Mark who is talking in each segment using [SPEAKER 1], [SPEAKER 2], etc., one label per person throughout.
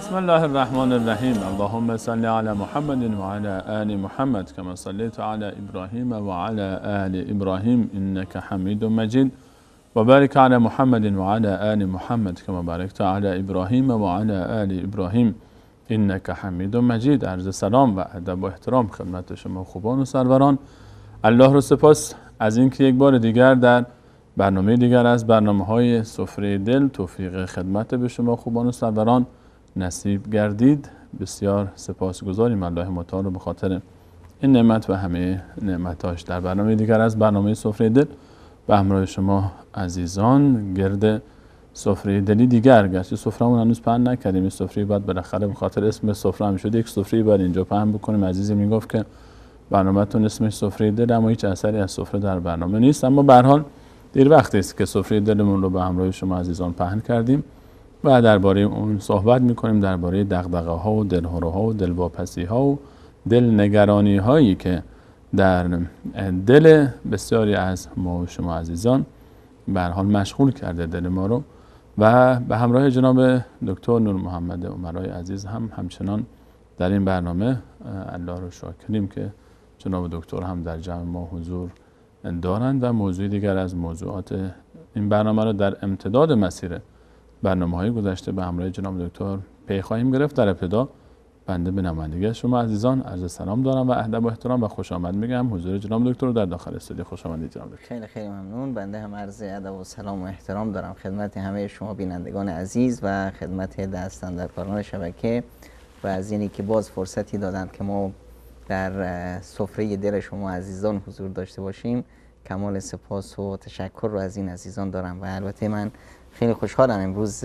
[SPEAKER 1] بسم الله الرحمن الرحیم. اللهم صل علی محمد و علی آل محمد کما صلیت علی ابراهیم و علی آل ابراهیم انک حمید مجید و بارک علی محمد و علی آل محمد کما بارکت علی ابراهیم و علی آل ابراهیم انک حمید مجید. عرض سلام و ادب و احترام خدمت شما خوبان و سروران. الله رو سپاس از اینکه یک بار دیگر در برنامه دیگر از برنامه‌های سفره دل توفیق خدمت به شما خوبان و سروران نصیب گردید. بسیار سپاسگزاریم الله متعال رو به خاطر این نعمت و همه نعمتاش. در برنامه دیگر از برنامه سفره دل به همراه شما عزیزان گرد سفره دلی دیگر، گرچه سفره‌مون هنوز پهن نکردیم، این سفره بعد بالاخره به خاطر اسم سفره هم شد یک سفره بعد اینجا پهن بکنیم. عزیزی میگفت که برنامه‌تون اسمش سفره دل اما هیچ اثری از سفره در برنامه نیست، اما به هر حال دیر وقتی است که سفره دلمون رو به همراه شما عزیزان پهن کردیم و درباره اون صحبت می‌کنیم، درباره دغدغه‌ها و دلهره‌ها و دلواپسی‌ها و دلنگرانی‌هایی که در دل بسیاری از ما و شما عزیزان به هر حال مشغول کرده دل ما رو. و به همراه جناب دکتر نور محمد عمرای عزیز هم همچنان در این برنامه الله رو شاکریم که جناب دکتر هم در جمع ما حضور دارند و موضوع دیگر از موضوعات این برنامه رو در امتداد مسیر برنامه‌های گذشته به همراه جناب دکتر پی خواهیم گرفت. در ابتدا بنده به نمایندگی شما عزیزان عرض سلام دارم و ادب و احترام و خوش آمد میگم حضور جناب دکتر رو در داخل استودیو. خوش آمدید جناب دکتر.
[SPEAKER 2] خیلی خیلی ممنون. بنده هم عرض ادب و سلام و احترام دارم خدمت همه شما بینندگان عزیز و خدمت دستاندرکاران شبکه و از اینی که باز فرصتی دادند که ما در سفره دل شما عزیزان حضور داشته باشیم. کمال سپاس و تشکر رو از این عزیزان دارم و البته من خیلی خوشحالم امروز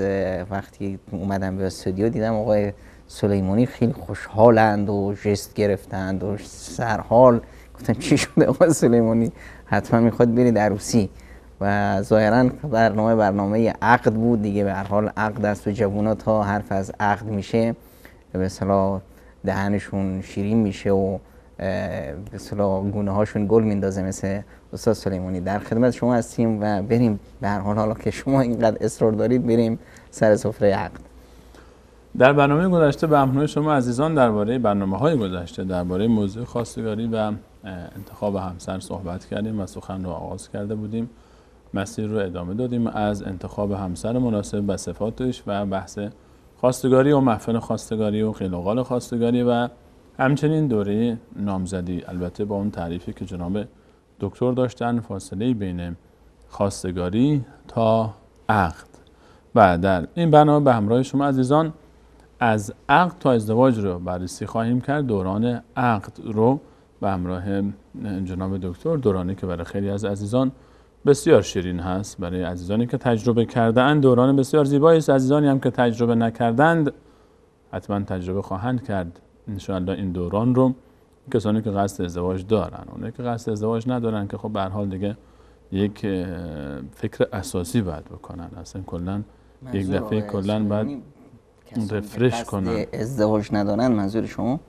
[SPEAKER 2] وقتی اومدم به استودیو دیدم آقای سلیمانی خیلی خوشحالند و ژست گرفتند و سرحال. گفتم چی شده آقای سلیمانی؟ حتما میخواد برید عروسی. و ظاهرا برنامه عقد بود دیگه. به هر حال عقد است و جوونا تا حرف از عقد میشه به اصطلاح دهنشون شیرین میشه و به اصطلاح گونه هاشون گل میندازه. مثل استاد سلیمانی در خدمت شما هستیم و بریم به هر حال حالا که شما اینقدر اصرار دارید بریم سر سفره عقد.
[SPEAKER 1] در برنامه گذشته به همراه شما عزیزان درباره برنامه‌های گذشته درباره موضوع خواستگاری و انتخاب همسر صحبت کردیم و سخن رو آغاز کرده بودیم. مسیر رو ادامه دادیم از انتخاب همسر مناسب و صفاتش و بحث خواستگاری و محفل خواستگاری و قیل و قال خواستگاری و همچنین دوره نامزدی، البته با اون تعریفی که جناب دکتر داشتن، فاصله بین خواستگاری تا عقد. و در این برنامه به همراه شما عزیزان از عقد تا ازدواج رو بررسی خواهیم کرد. دوران عقد رو به همراه جناب دکتر، دورانی که برای خیلی از عزیزان بسیار شیرین هست، برای عزیزانی که تجربه کرده‌اند دوران بسیار زیبایی است. عزیزانی هم که تجربه نکردند حتما تجربه خواهند کرد انشاءالله این دوران رو. کسانی که قصد ازدواج دارن، اونایی که قصد ازدواج ندارن که خب به هر حال دیگه یک فکر اساسی باید بکنن. اصلا کلا یک دفعه کلا باید رفرش کنن.
[SPEAKER 2] ازدواج ندارن منظور شما؟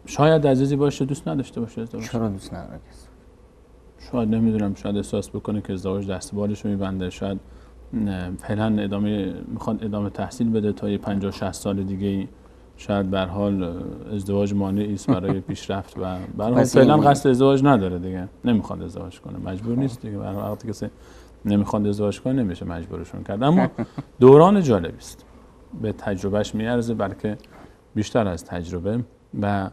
[SPEAKER 1] شاید عزیزی باشه دوست نداشته باشه ازدواج.
[SPEAKER 2] چرا دوست نداره؟ شاید
[SPEAKER 1] نمیدونم، شاید احساس بکنه که ازدواج دست بالش رو میبنده، شاید فعلا میخواد ادامه تحصیل بده تا یه 50-60 سال دیگه، شاید به هر حال ازدواج مانعی است برای پیشرفت و به هر حال فعلا قصد ازدواج نداره دیگه، نمیخواد ازدواج کنه، مجبور نیست دیگه. برای وقتی کسی نمیخواد ازدواج کنه نمیشه مجبورشون کرد. اما دوران جالبی است، به تجربهش میارزه بلکه بیشتر از تجربه. و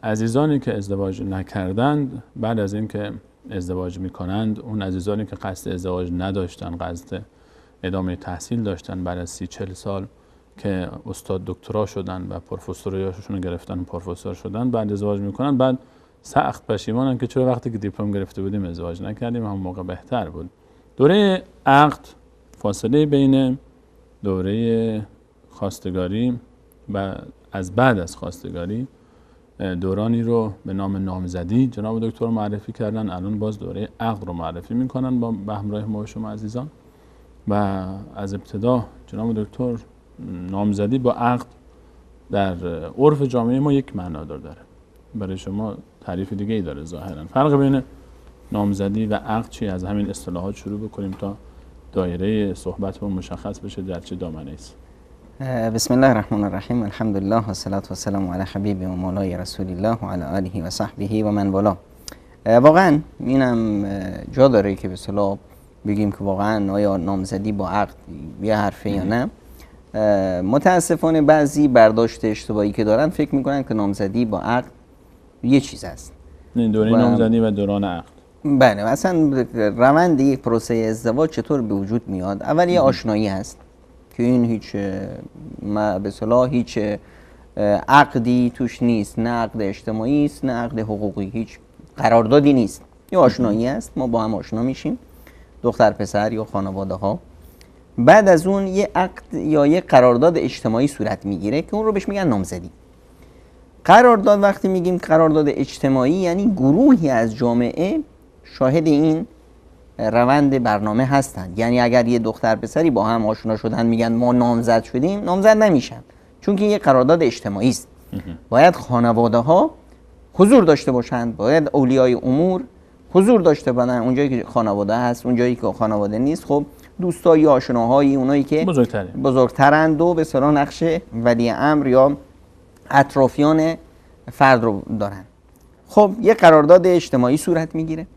[SPEAKER 1] عزیزانی که ازدواج نکردند بعد از اینکه ازدواج میکنند، اون عزیزانی که قصد ازدواج نداشتن، قصد ادامه تحصیل داشتن، بعد از 30-40 سال که استاد دکترا شدن و پروفسوریاشون رو گرفتن و پروفسور شدن، بعد ازدواج میکنن، بعد سخت پشیمانن که چرا وقتی که دیپلم گرفته بودیم ازدواج نکردیم، همون موقع بهتر بود. دوره عقد، فاصله بین دوره خواستگاری و از بعد از خواستگاری دورانی رو به نام نامزدی جناب دکتر معرفی کردن. الان باز دوره عقد رو معرفی میکنن با به همراه ما شما عزیزان. و از ابتدا جناب دکتر نامزدی با عقد در عرف جامعه ما یک معنا داره، برای شما تعریف دیگه ای داره ظاهرا. فرق بین نامزدی و عقد چی؟ از همین اصطلاحات شروع بکنیم تا دایره صحبتمون مشخص بشه در چه دامنه‌ای است.
[SPEAKER 2] بسم الله الرحمن الرحیم. الحمد لله و الصلاة و السلام علی حبیب و مولای رسول الله و علی آله و صحبه و من والا. واقعا اینم جا داره که به اصطلاح بگیم که واقعا آیا نامزدی با عقد یه حرفه یا نه. متاسفانه بعضی برداشت اشتباهی که دارن فکر میکنن که نامزدی با عقد یه چیز است.
[SPEAKER 1] دوره نامزدی و دوران عقد.
[SPEAKER 2] بله، مثلا روند یک پروسه ازدواج چطور به وجود میاد؟ اول یه آشنایی هست که این هیچ به اصطلاح هیچ عقدی توش نیست، نه عقد اجتماعی است نه عقد حقوقی، هیچ قراردادی نیست. یه آشنایی است، ما با هم آشنا میشیم، دختر پسر یا خانواده ها. بعد از اون یه عقد یا یه قرارداد اجتماعی صورت میگیره که اون رو بهش میگن نامزدی. قرارداد، وقتی میگیم قرارداد اجتماعی یعنی گروهی از جامعه شاهد این روند برنامه هستند. یعنی اگر یه دختر پسری با هم آشنا شدن میگن ما نامزد شدیم، نامزد نمیشن، چون که یه قرارداد اجتماعی است. باید خانواده ها حضور داشته باشند، باید اولیای امور حضور داشته باشند. اونجایی که خانواده هست، اونجایی که خانواده نیست، خب دوستایی، آشناهایی، اونایی که بزرگترند و به اصطلاح نقش ولی امر یا اطرافیان فرد رو دارن. خب یه قرارداد اجتماعی صورت میگیره.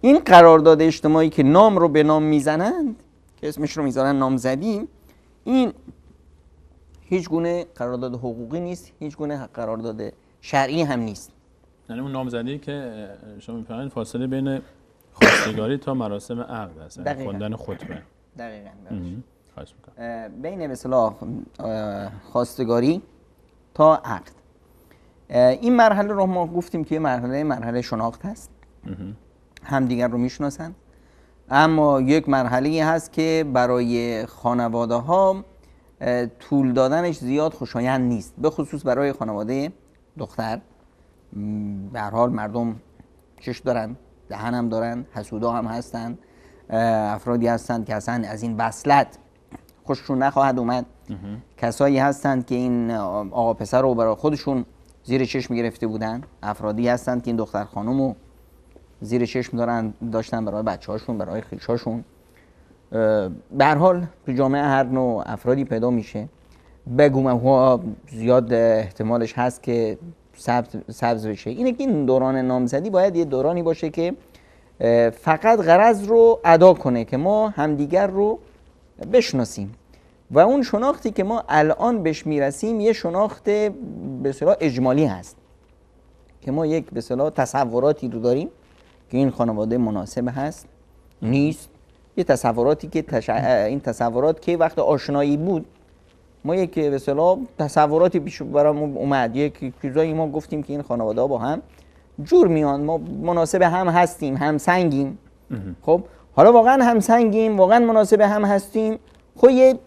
[SPEAKER 2] این قرارداد اجتماعی که نام رو به نام میزنند، که اسمش رو میذارن نامزدی، این هیچ گونه قرارداد حقوقی نیست، هیچ گونه قرارداد شرعی هم نیست.
[SPEAKER 1] یعنی اون نامزدی که شما می‌فرمایید فاصله بین خواستگاری تا مراسم عقد است، خوندن خطبه.
[SPEAKER 2] دقیقاً.
[SPEAKER 1] خواهش می‌کنم.
[SPEAKER 2] بین به اصطلاح خواستگاری تا عقد. این مرحله رو ما گفتیم که مرحله شناخت هست. همدیگر رو میشناسن. اما یک مرحله هست که برای خانواده ها طول دادنش زیاد خوشایند نیست، به خصوص برای خانواده دختر. به هر حال مردم چش دارن، دهن هم دارن، حسودا هم هستن، افرادی هستند که اصلا از این وصلت خوششون نخواهد اومد. کسایی هستند که این آقا پسر رو برای خودشون زیر چشم گرفته بودن، افرادی هستند که این دختر خانم رو زیر چشم داشتن برای بچه‌هاشون، برای خویشاشون. به هر حال تو جامعه هر نوع افرادی پیدا میشه. بگوم‌ها زیاد احتمالش هست که سبز بشه. اینه که این دوران نامزدی باید یه دورانی باشه که فقط غرض رو ادا کنه که ما همدیگر رو بشناسیم و اون شناختی که ما الان بهش میرسیم یه شناخت به اصطلاح اجمالی هست که ما یک به اصطلاح تصوراتی رو داریم که این خانواده مناسب هست نیست. یه تصوراتی که این تصورات که وقت آشنایی بود ما یک به اصطلاح تصوراتی پیش برامون اومد، یک چیزایی ما گفتیم که این خانواده ها با هم جور میان، ما مناسب هم هستیم، هم سنگیم. خب حالا واقعا هم سنگیم، واقعا مناسب هم هستیم، خب یه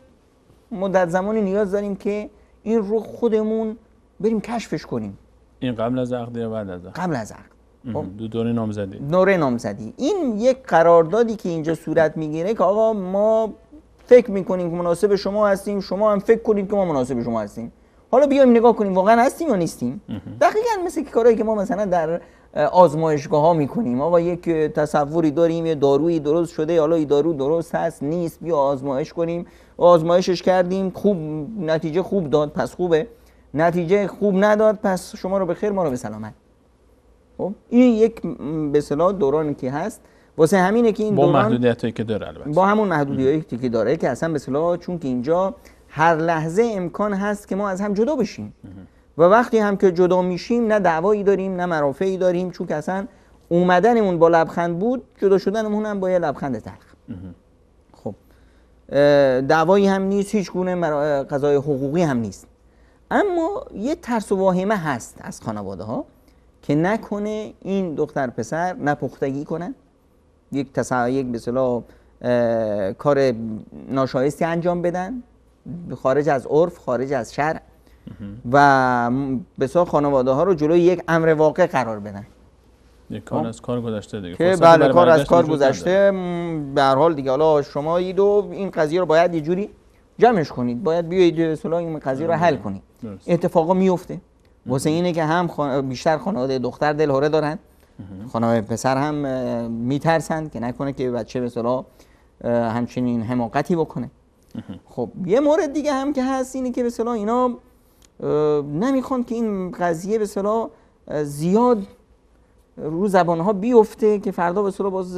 [SPEAKER 2] مدت زمانی نیاز داریم که این رو خودمون بریم کشفش کنیم.
[SPEAKER 1] این قبل از عقد یا بعد از عقد؟
[SPEAKER 2] قبل از عقد. دوره نامزدی. این یک قراردادی که اینجا صورت میگیره که آقا ما فکر میکنیم که مناسب شما هستیم، شما هم فکر کنید که ما مناسب شما هستیم، حالا بیایم نگاه کنیم واقعا هستیم یا نیستیم. دقیقاً مثل کارهایی که ما مثلا در آزمایشگاه ها میکنیم. آقا یک تصوری داریم، یه دارویی درست شده، حالا این دارو درست هست نیست، بیا آزمایش کنیم. آزمایشش کردیم، خوب نتیجه خوب داد پس خوبه، نتیجه خوب نداد پس شما رو به خیر ما رو به سلامت. خب این یک به اصطلاح دورانی که هست، واسه همینه که این
[SPEAKER 1] با
[SPEAKER 2] دوران
[SPEAKER 1] محدودیتایی که داره، البته
[SPEAKER 2] با همون محدودیتی که داره که اصلا به اصطلاح چون که اینجا هر لحظه امکان هست که ما از هم جدا بشیم و وقتی هم که جدا میشیم نه دعوایی داریم نه مرافعی داریم، چون که اصلا اومدنمون با لبخند بود، جدا شدنمون هم با یه لبخند تلخ. خب دعوایی هم نیست، هیچ گونه قضای حقوقی هم نیست. اما یه ترس و واهمه هست از خانواده ها که نکنه این دختر پسر نپختگی کنن، یک به اصطلاح کار ناشایستی انجام بدن، خارج از عرف، خارج از شرع و به اصطلاح خانواده ها رو جلوی یک امر واقع قرار بدن.
[SPEAKER 1] یک کار از کار گذشته دیگه،
[SPEAKER 2] که بله کار از کار گذشته. به هر حال دیگه حالا شما این قضیه رو باید یه جوری جمعش کنید، باید بیایید به اصطلاح این قضیه رو حل کنید. اتفاقا میفته واسه اینه که هم بیشتر خانواده دختر دلهره دارن، خانواده پسر هم میترسن که نکنه که بچه به اصطلاح همچنین حماقتی بکنه. خب یه مورد دیگه هم که هست اینه که به اصطلاح اینا نمیخوان که این قضیه به اصطلاح زیاد رو زبانها بیفته که فردا به اصطلاح باز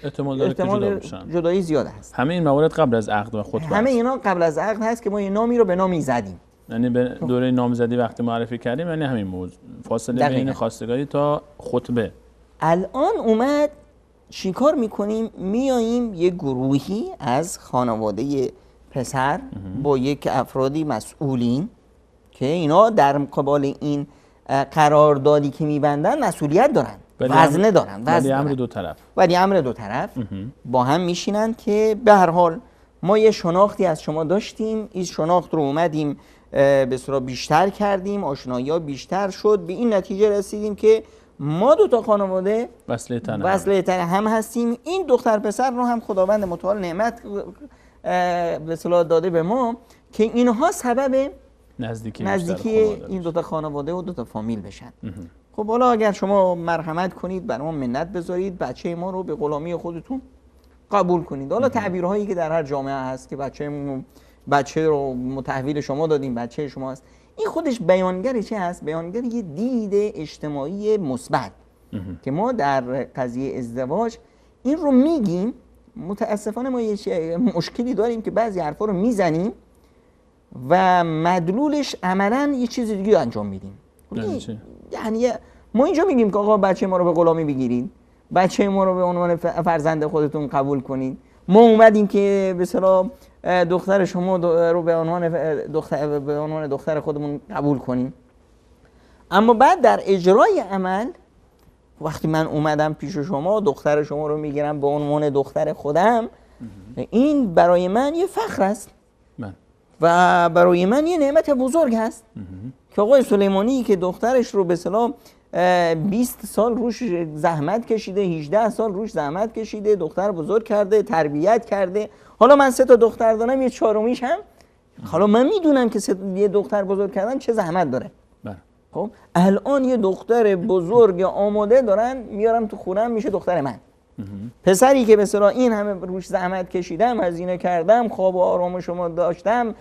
[SPEAKER 1] احتمال داره که جدا بشن.
[SPEAKER 2] جدایی زیاد هست.
[SPEAKER 1] همه این موارد قبل از عقد و خطبه
[SPEAKER 2] همه اینا قبل از عقد هست که ما یه نامی رو به نامی زدیم.
[SPEAKER 1] یعنی به دوره نامزدی وقتی معرفی کردیم یعنی همین موضوع فاصله بین خواستگاری تا خطبه.
[SPEAKER 2] الان اومد چیکار میکنیم؟ میاییم یه گروهی از خانواده پسر با یک افرادی مسئولین که اینا در مقابل این قراردادی که میبندن مسئولیت دارن، وزنه دارن،
[SPEAKER 1] ولی امر دو طرف،
[SPEAKER 2] ولی امر دو طرف با هم میشینن که به هر حال ما یه شناختی از شما داشتیم، این شناخت رو اومدیم به اصطلاح بیشتر کردیم، آشنایی‌ها بیشتر شد، به این نتیجه رسیدیم که ما دو تا خانواده وصله تن هم هستیم. این دختر پسر رو هم خداوند متعال نعمت به اصطلاح داده به ما که اینها سبب نزدیکی این دو تا خانواده و دو تا فامیل بشن. خب حالا اگر شما مرحمت کنید، برای ما منت بذارید، بچه ما رو به غلامی خودتون قبول کنید. حالا تعبیرهایی که در هر جامعه هست که بچه رو متحویل شما دادیم، بچه شما هست، این خودش بیانگر چه هست؟ بیانگر یه دید اجتماعی مثبت که ما در قضیه ازدواج این رو میگیم. متاسفانه ما یه مشکلی داریم که بعضی حرفا رو میزنیم و مدلولش عملاً یه چیز دیگه انجام میدیم. یعنی ما اینجا میگیم که آقا بچه ما رو به غلامی بگیرید، بچه ما رو به عنوان فرزند خودتون قبول کنید. ما اومدیم که به اصطلاح دختر شما رو به عنوان دختر خودمون قبول کنیم. اما بعد در اجرای عمل وقتی من اومدم پیش شما دختر شما رو میگیرم به عنوان دختر خودم، این برای من یه فخر است و برای من یه نعمت بزرگ هست که آقای سلیمانی که دخترش رو به اصطلاح 20 سال روش زحمت کشیده، 18 سال روش زحمت کشیده، دختر بزرگ کرده، تربیت کرده. حالا من 3 تا دختر دارم، یه 4میش هم حالا من میدونم که یه دختر بزرگ کردن چه زحمت داره. خب الان یه دختر بزرگ آماده دارن میارم تو خونم، میشه دختر من. پسری که به اصطلاح این همه روش زحمت کشیدم، هزینه کردم، خواب و آرام شما داشتم،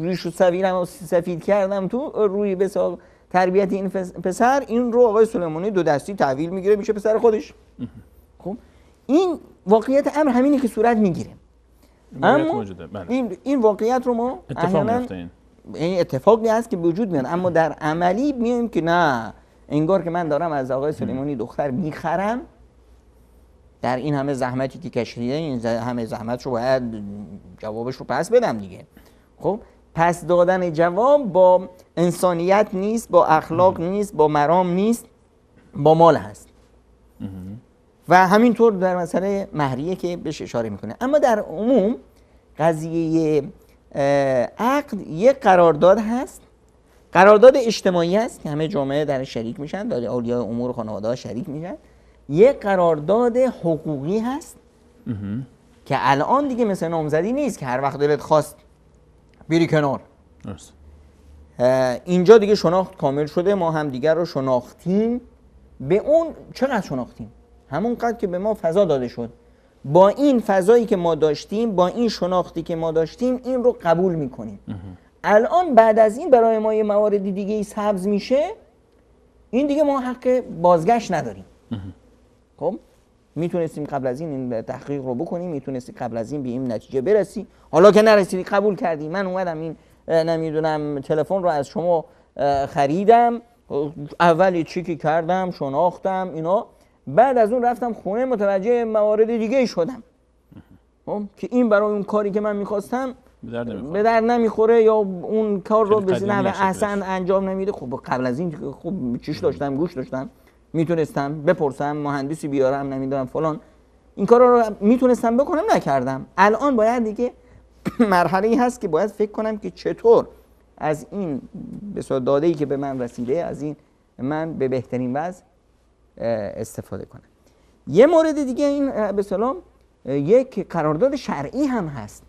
[SPEAKER 2] ریش و سویرم سفید کردم تو روی به اصطلاح تربیت این پسر، این رو آقای سلیمانی دو دستی تحویل میگیره میشه پسر خودش. خب این واقعیت امر همینه که صورت میگیره. اما این واقعیت رو ما این اتفاقی هست که وجود میاد، اما در عملی میایم که نه، انگار که من دارم از آقای سلیمانی دختر میخرم، در این همه زحمتی که کشیده، این همه زحمت رو باید جوابش رو پس بدم دیگه. خب پس دادن جواب با انسانیت نیست، با اخلاق نیست، با مرام نیست، با مال هست. و همینطور در مسئله مهریه که بهش اشاره میکنه. اما در عموم قضیه عقد یک قرارداد هست، قرارداد اجتماعی هست که همه جامعه در شریک میشن، در اولیاء امور خانواده ها شریک میشن. یک قرارداد حقوقی هست که الان دیگه مثل نامزدی نیست که هر وقت دلت خواست بری کنار. اینجا دیگه شناخت کامل شده، ما هم دیگر رو شناختیم. به اون چقدر شناختیم؟ همون قدر که به ما فضا داده شد. با این فضایی که ما داشتیم، با این شناختی که ما داشتیم، این رو قبول میکنیم. الان بعد از این برای ما یه موارد دیگه ای سبز میشه، این دیگه ما حق بازگشت نداریم. خب میتونستیم قبل از این تحقیق رو بکنیم، میتونستیم قبل از این به این نتیجه برسی، حالا که نرسیدی قبول کردی. من اومدم این نمیدونم تلفن رو از شما خریدم، اول چکی کردم، شناختم اینا، بعد از اون رفتم خونه متوجه موارد دیگه شدم که این برای اون کاری که من میخواستم به در نمیخوره یا اون کار رو به نحو احسن انجام نمیده. خب قبل از این خب چیش داشتم، گوش داشتم، میتونستم بپرسم، مهندسی بیارم، نمیدونم فلان، این کارا رو میتونستم بکنم، نکردم. الان باید دیگه مرحله‌ای هست که باید فکر کنم که چطور از این به داده‌ای که به من رسیده، از این من به بهترین وضع استفاده کنم. یه مورد دیگه این به اصطلاح یک قرارداد شرعی هم هست،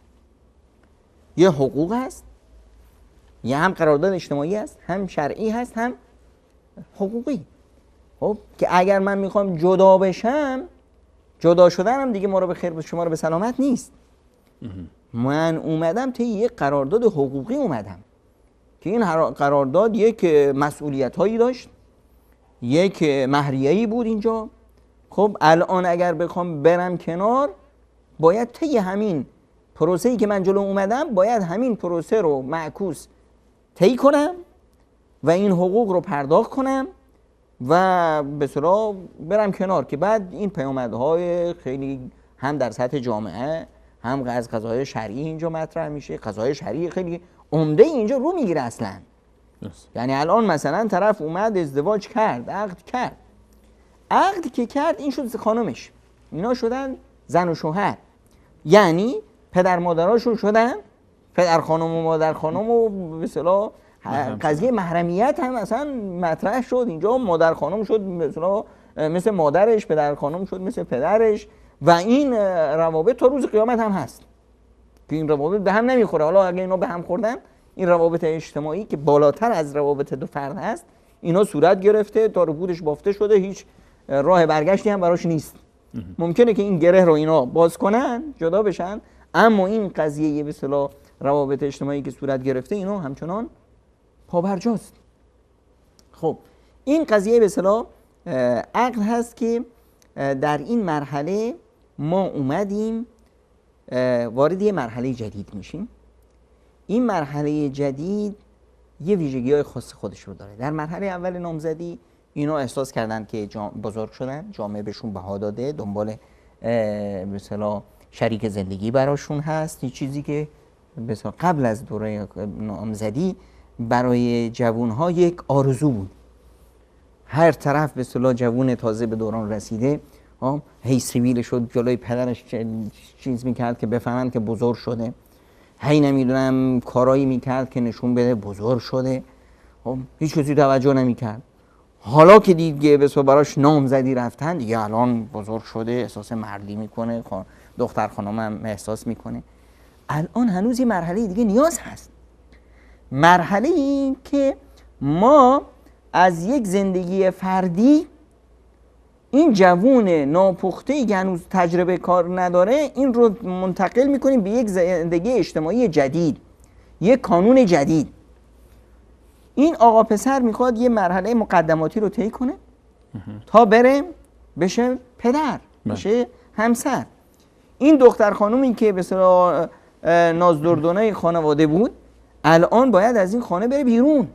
[SPEAKER 2] یه حقوق هست، یه هم قرارداد اجتماعی هست، هم شرعی هست، هم حقوقی. خب که اگر من میخوام جدا بشم، جدا شدنم دیگه ما رو به خیر، شما رو به سلامت نیست. من اومدم طی یک قرارداد حقوقی اومدم که این قرارداد یک مسئولیت هایی داشت، یک مهریه‌ای بود اینجا. خب الان اگر بخوام برم کنار، باید طی همین پروسه‌ای که من جلو اومدم باید همین پروسه رو معکوس طی کنم و این حقوق رو پرداخت کنم و به اصطلاح برم کنار، که بعد این پیامدهای خیلی هم در سطح جامعه هم از قضايا شرعی اینجا مطرح میشه. قضايا شرعی خیلی عمده اینجا رو میگیره اصلا. یعنی الان مثلا طرف اومد ازدواج کرد، عقد که کرد، این شد خانمش، اینا شدن زن و شوهر، یعنی پدر مادراشون شدن پدر خانم و مادر خانم و به اصطلاح قضیه محرمیت هم اصلا مطرح شد اینجا. مادر خانم شد مثلا مثل مادرش، پدر خانم شد مثل پدرش، و این روابط تا روز قیامت هم هست که این روابط به هم نمیخوره. حالا اگه اینا به هم خوردن، این روابط اجتماعی که بالاتر از روابط دو فرد هست، اینا صورت گرفته، تا ربودش بافته شده، هیچ راه برگشتی هم براش نیست. ممکنه که این گره رو اینا باز کنن، جدا بشن، اما این قضیه به اصطلاح روابط اجتماعی که صورت گرفته، اینا همچنان پابرجاست. خب این قضیه به اصطلاح عقل هست که در این مرحله ما اومدیم وارد یه مرحله جدید میشیم. این مرحله جدید یه ویژگی‌های خاص خودش رو داره. در مرحله اول نامزدی اینا احساس کردن که بزرگ شدن، جامعه بهشون بها داده، دنبال به اصطلاح شریک زندگی براشون هست. این چیزی که به اصطلاح قبل از دوره نامزدی برای جوان‌ها یک آرزو بود. هر طرف به اصطلاح جوون تازه به دوران رسیده هی سیبیل شد جلوی پدرش چیز میکرد که بفهمن که بزرگ شده، هی نمیدونم کارایی میکرد که نشون بده بزرگ شده، هیچ کسی توجه نمیکرد. حالا که دیگه به اصطلاح براش نامزدی رفتن، دیگه الان بزرگ شده، احساس مردی میکنه، دختر خانم هم احساس میکنه. الان هنوز یه مرحله دیگه نیاز هست، مرحله این که ما از یک زندگی فردی، این جوون ناپخته‌ای که هنوز تجربه کار نداره، این رو منتقل میکنیم به یک زندگی اجتماعی جدید، یک کانون جدید. این آقا پسر میخواد یه مرحله مقدماتی رو طی کنه تا بره بشه پدر، بشه همسر. این دختر خانومی که به اصطلاح نازدردانه خانواده بود، الان باید از این خانه بره بیرون.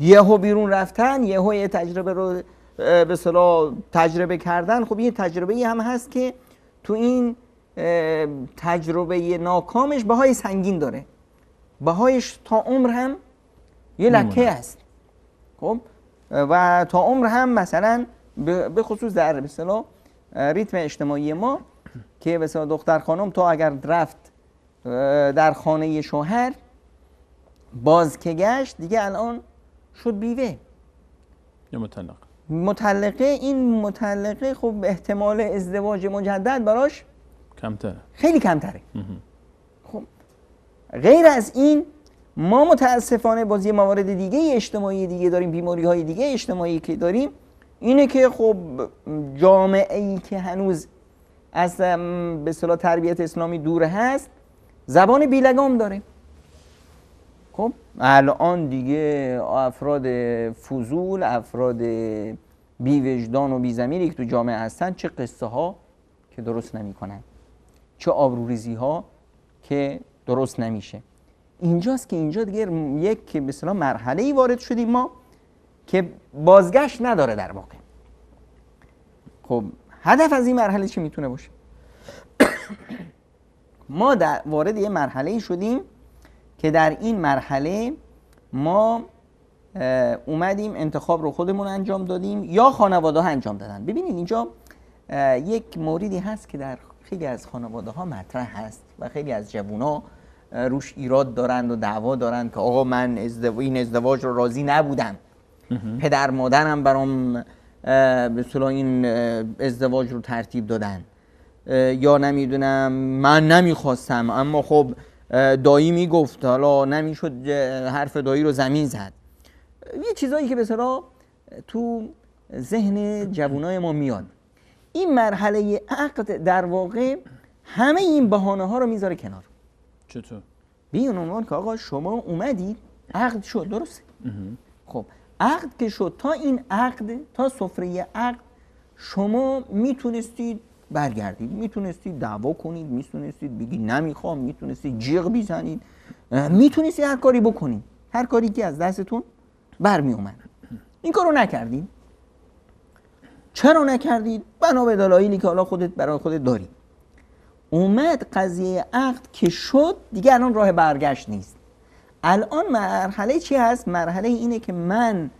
[SPEAKER 2] یهو بیرون رفتن، یهو یه تجربه رو به اصطلاح تجربه کردن. خب یه تجربه‌ای هم هست که تو این تجربه ناکامش بهای سنگین داره، بهایش تا عمر هم یه لکه است. خب و تا عمر هم مثلا به خصوص در به اصطلاح ریتم اجتماعی ما که مثلا دختر خانم تا اگر رفت در خانه شوهر، باز که گشت دیگه الان شد بیوه
[SPEAKER 1] یا
[SPEAKER 2] مطلقه. این مطلقه خب احتمال ازدواج مجدد براش
[SPEAKER 1] کمتره،
[SPEAKER 2] خیلی کمتره. خب غیر از این ما متاسفانه باز یه موارد دیگه اجتماعی دیگه داریم، بیماری های دیگه اجتماعی که داریم، اینه که خب جامعه ای که هنوز از به اصطلاح تربیت اسلامی دور هست، زبان بیلگام داره. خب الان دیگه افراد فضول، افراد بی وجدان و بی ضمیری که تو جامعه هستن، چه قصه ها که درست نمی کنن، چه آبروریزی ها که درست نمیشه. اینجاست که اینجا دیگه یک به اصطلاح مرحله‌ای وارد شدیم ما که بازگشت نداره در واقع. خب هدف از این مرحله چی میتونه باشه؟ ما وارد یه مرحله‌ای شدیم که در این مرحله ما اومدیم انتخاب رو خودمون انجام دادیم یا خانواده ها انجام دادن. ببینید اینجا یک موردی هست که در خیلی از خانواده ها مطرح هست و خیلی از جوونا روش ایراد دارند و دعوا دارند که آقا من این ازدواج رو راضی نبودم، پدر مادرم برام به اصطلاح این ازدواج رو ترتیب دادن، یا نمیدونم من نمیخواستم اما خب دایی میگفت، حالا نمیشد حرف دایی رو زمین زد. یه چیزایی که به اصطلاح تو ذهن جوانای ما میاد. این مرحله عقد در واقع همه این بهانه ها رو میذاره کنار.
[SPEAKER 1] چطور؟
[SPEAKER 2] به این عنوان که آقا شما اومدید عقد شد، درسته؟ خب عقد که شد، تا این عقد، تا سفره عقد شما میتونستید برگردید، میتونستید دعوا کنید، میتونستید بگید نمیخوام، میتونستید جیغ بزنید، میتونستید هر کاری بکنید، هر کاری که از دستتون برمی اومد. این کارو نکردید. چرا نکردید؟ بنا به دلایلی که حالا خودت برای خودت داری. اومد قضیه عقد که شد، دیگه الان راه برگشت نیست. الان مرحله چی هست؟ مرحله اینه که من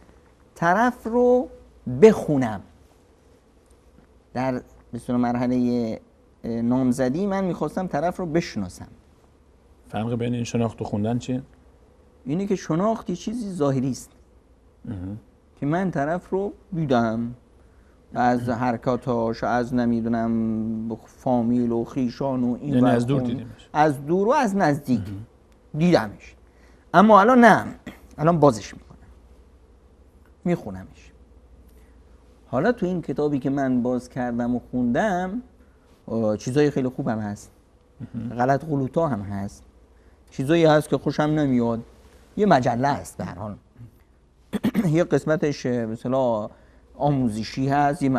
[SPEAKER 2] طرف رو بخونم. در مثلا مرحله نامزدی من میخواستم طرف رو بشناسم.
[SPEAKER 1] فرق بین این شناخت و خوندن چیه؟
[SPEAKER 2] اینه که شناخت یه چیزی ظاهری است که من طرف رو دیدم، از حرکاتاش، از نمیدونم فامیل و خیشان و این،
[SPEAKER 1] یعنی از دور دیدیمش،
[SPEAKER 2] از دور و از نزدیک دیدمش. اما الان نه، الان بازش میکنم، میخونمش. حالا تو این کتابی که من باز کردم و خوندم چیزای خیلی خوب هم هست، غلط غلوطا هم هست، چیزایی هست که خوشم نمیاد. یه مجله است به هر حال، یه قسمتش مثلا آموزشی هست، یه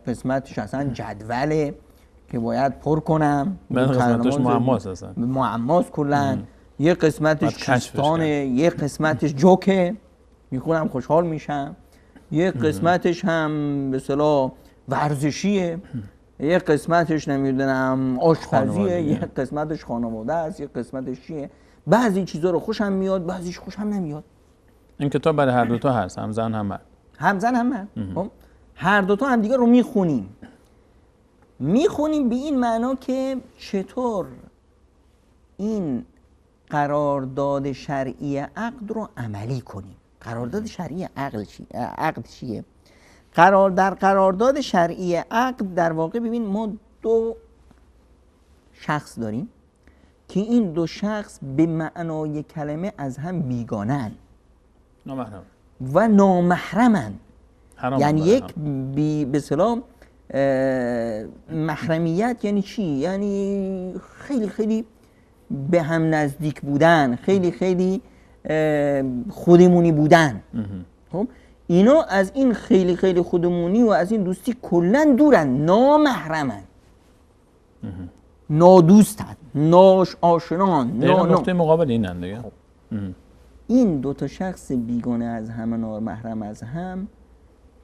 [SPEAKER 2] قسمتش اصلا جدوله که باید پر کنم،
[SPEAKER 1] من قسمتش معماست، اصلا
[SPEAKER 2] معماست کلا. یه قسمتش چیستانه، یه قسمتش جوکه، میخونم خوشحال میشم. یه قسمتش هم به اصطلاح ورزشیه، یه قسمتش نمیدونم آشپزیه، یه قسمتش خانواده است، یه قسمتش چیه. بعضی چیزا رو خوشم میاد، بعضیش خوشم نمیاد.
[SPEAKER 1] این کتاب برای هر دوتا هست، هم زن هم مرد.
[SPEAKER 2] هم زن هم مرد. هر دوتا هم دیگه رو میخونیم به این معنا که چطور این قرارداد شرعی عقد رو عملی کنیم. قرارداد شرعی عقد چیه؟ در قرارداد شرعی عقد در واقع ببین ما دو شخص داریم که این دو شخص به معنای کلمه از هم بیگانه‌اند و نامحرمن. یعنی یک به اصطلاح محرمیت یعنی چی؟ یعنی خیلی خیلی به هم نزدیک بودن، خیلی خیلی خودمونی بودن. خب اینا از این خیلی خیلی خودمونی و از این دوستی کلا دورن، نامحرمن، نادوستن، آشنان.
[SPEAKER 1] نقطه مقابل اینن دیگه.
[SPEAKER 2] این دو تا شخص بیگانه از هم، نامحرم از هم،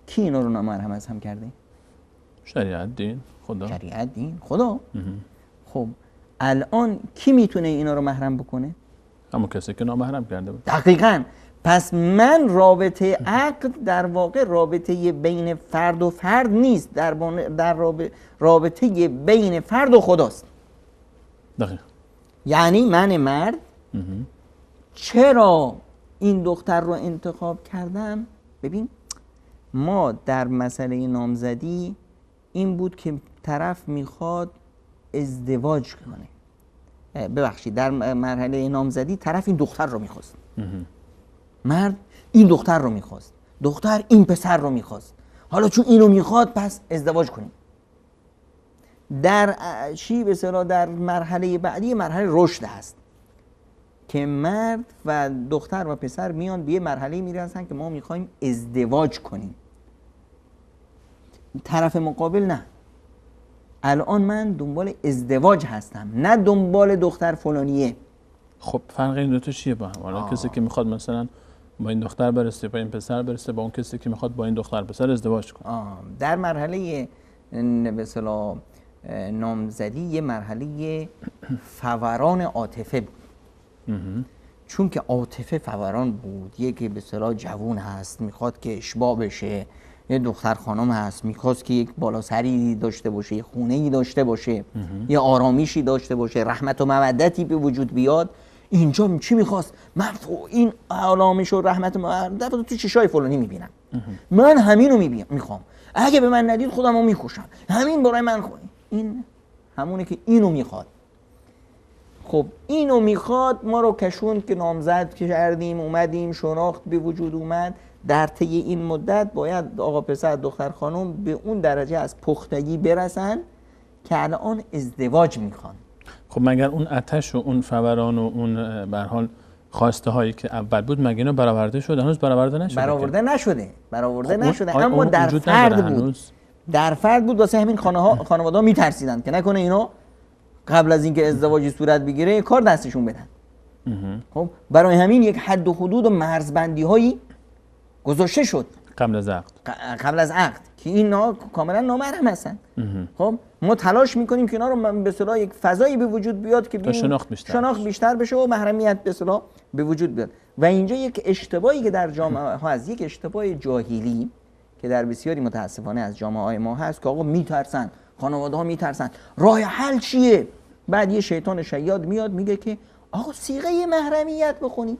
[SPEAKER 2] کی اینا رو نامحرم از هم کرده؟
[SPEAKER 1] شریعت، دین، خدا.
[SPEAKER 2] شریعت، دین، خدا. خب الان کی میتونه اینا رو محرم بکنه؟
[SPEAKER 1] همون کسی که نامحرم کرده بود.
[SPEAKER 2] دقیقاً. پس من رابطه عقد در واقع رابطه بین فرد و فرد نیست، در رابطه بین فرد و خداست.
[SPEAKER 1] دقیقاً.
[SPEAKER 2] یعنی من مرد چرا این دختر رو انتخاب کردم؟ ببین ما در مسئله نامزدی این بود که طرف میخواد ازدواج کنه. ببخشید در مرحله نامزدی طرف این دختر رو میخواست، مرد این دختر رو میخواست، دختر این پسر رو میخواست. حالا چون اینو میخواد پس ازدواج کنیم. در چی به اصطلاح در مرحله بعدی مرحله رشد هست که مرد و دختر و پسر میان به یه مرحله میرسن که ما میخوایم ازدواج کنیم. طرف مقابل نه، الان من دنبال ازدواج هستم، نه دنبال دختر فلانیه.
[SPEAKER 1] خب فرق این دوتا چیه با هم؟ حالا کسی که میخواد مثلا با این دختر برسه، با این پسر برسه، با اون کسی که میخواد با این دختر پسر ازدواج کنه.
[SPEAKER 2] در مرحله به اصطلاح نامزدی یه مرحله فوران عاطفه بود. چون که عاطفه فوران بود، یکی به اصطلاح جوون هست میخواد که اشباع بشه، یه دختر خانم هست میخواست که یک بالا سری داشته باشه، یه خونه‌ای داشته باشه، یه آرامیشی داشته باشه، رحمت و مودتی به وجود بیاد. اینجا چی میخواست؟ من این آرامش و رحمت و مودت تو چشای فلانی میبینم، من همینو میخوام، اگه به من ندید خودم رو میکشم، همین برای من خواهی. این همونه که اینو میخواد. خب اینو میخواد، ما رو کشوند که نامزد کردیم، اومدیم، شناخت به وجود اومد. در طی این مدت باید آقا پسر دختر خانم به اون درجه از پختگی برسن که الان ازدواج میخوان.
[SPEAKER 1] خب مگر اون آتش و اون فوران و اون به هر حال خواسته هایی که اول بود مگر اینا برآورده شده؟ هنوز برآورده نشده.
[SPEAKER 2] برآورده نشده اما در فرد بود. در فرد بود. واسه همین خانواده‌ها میترسیدن که نکنه اینا قبل از اینکه ازدواجی صورت بگیره کار دستشون بدن. خب برای همین یک حد و حدود و مرزبندی هایی گذاشته شد
[SPEAKER 1] قبل از عقد
[SPEAKER 2] که اینا کاملا نامحرم هستن. خب ما تلاش میکنیم که اینا رو به اصطلاح یک فضایی به وجود بیاد که شناخت بیشتر بشه و محرمیت به اصطلاح به وجود بیاد. و اینجا یک اشتباهی که در جامعه ها هست، یک اشتباه جاهلی که در بسیاری متاسفانه از جامعه های ما هست که آقا میترسن، خانواده ها میترسن، راه حل چیه؟ بعد یه شیطان شیاد میاد میگه که آقا صیغه محرمیت بخونی.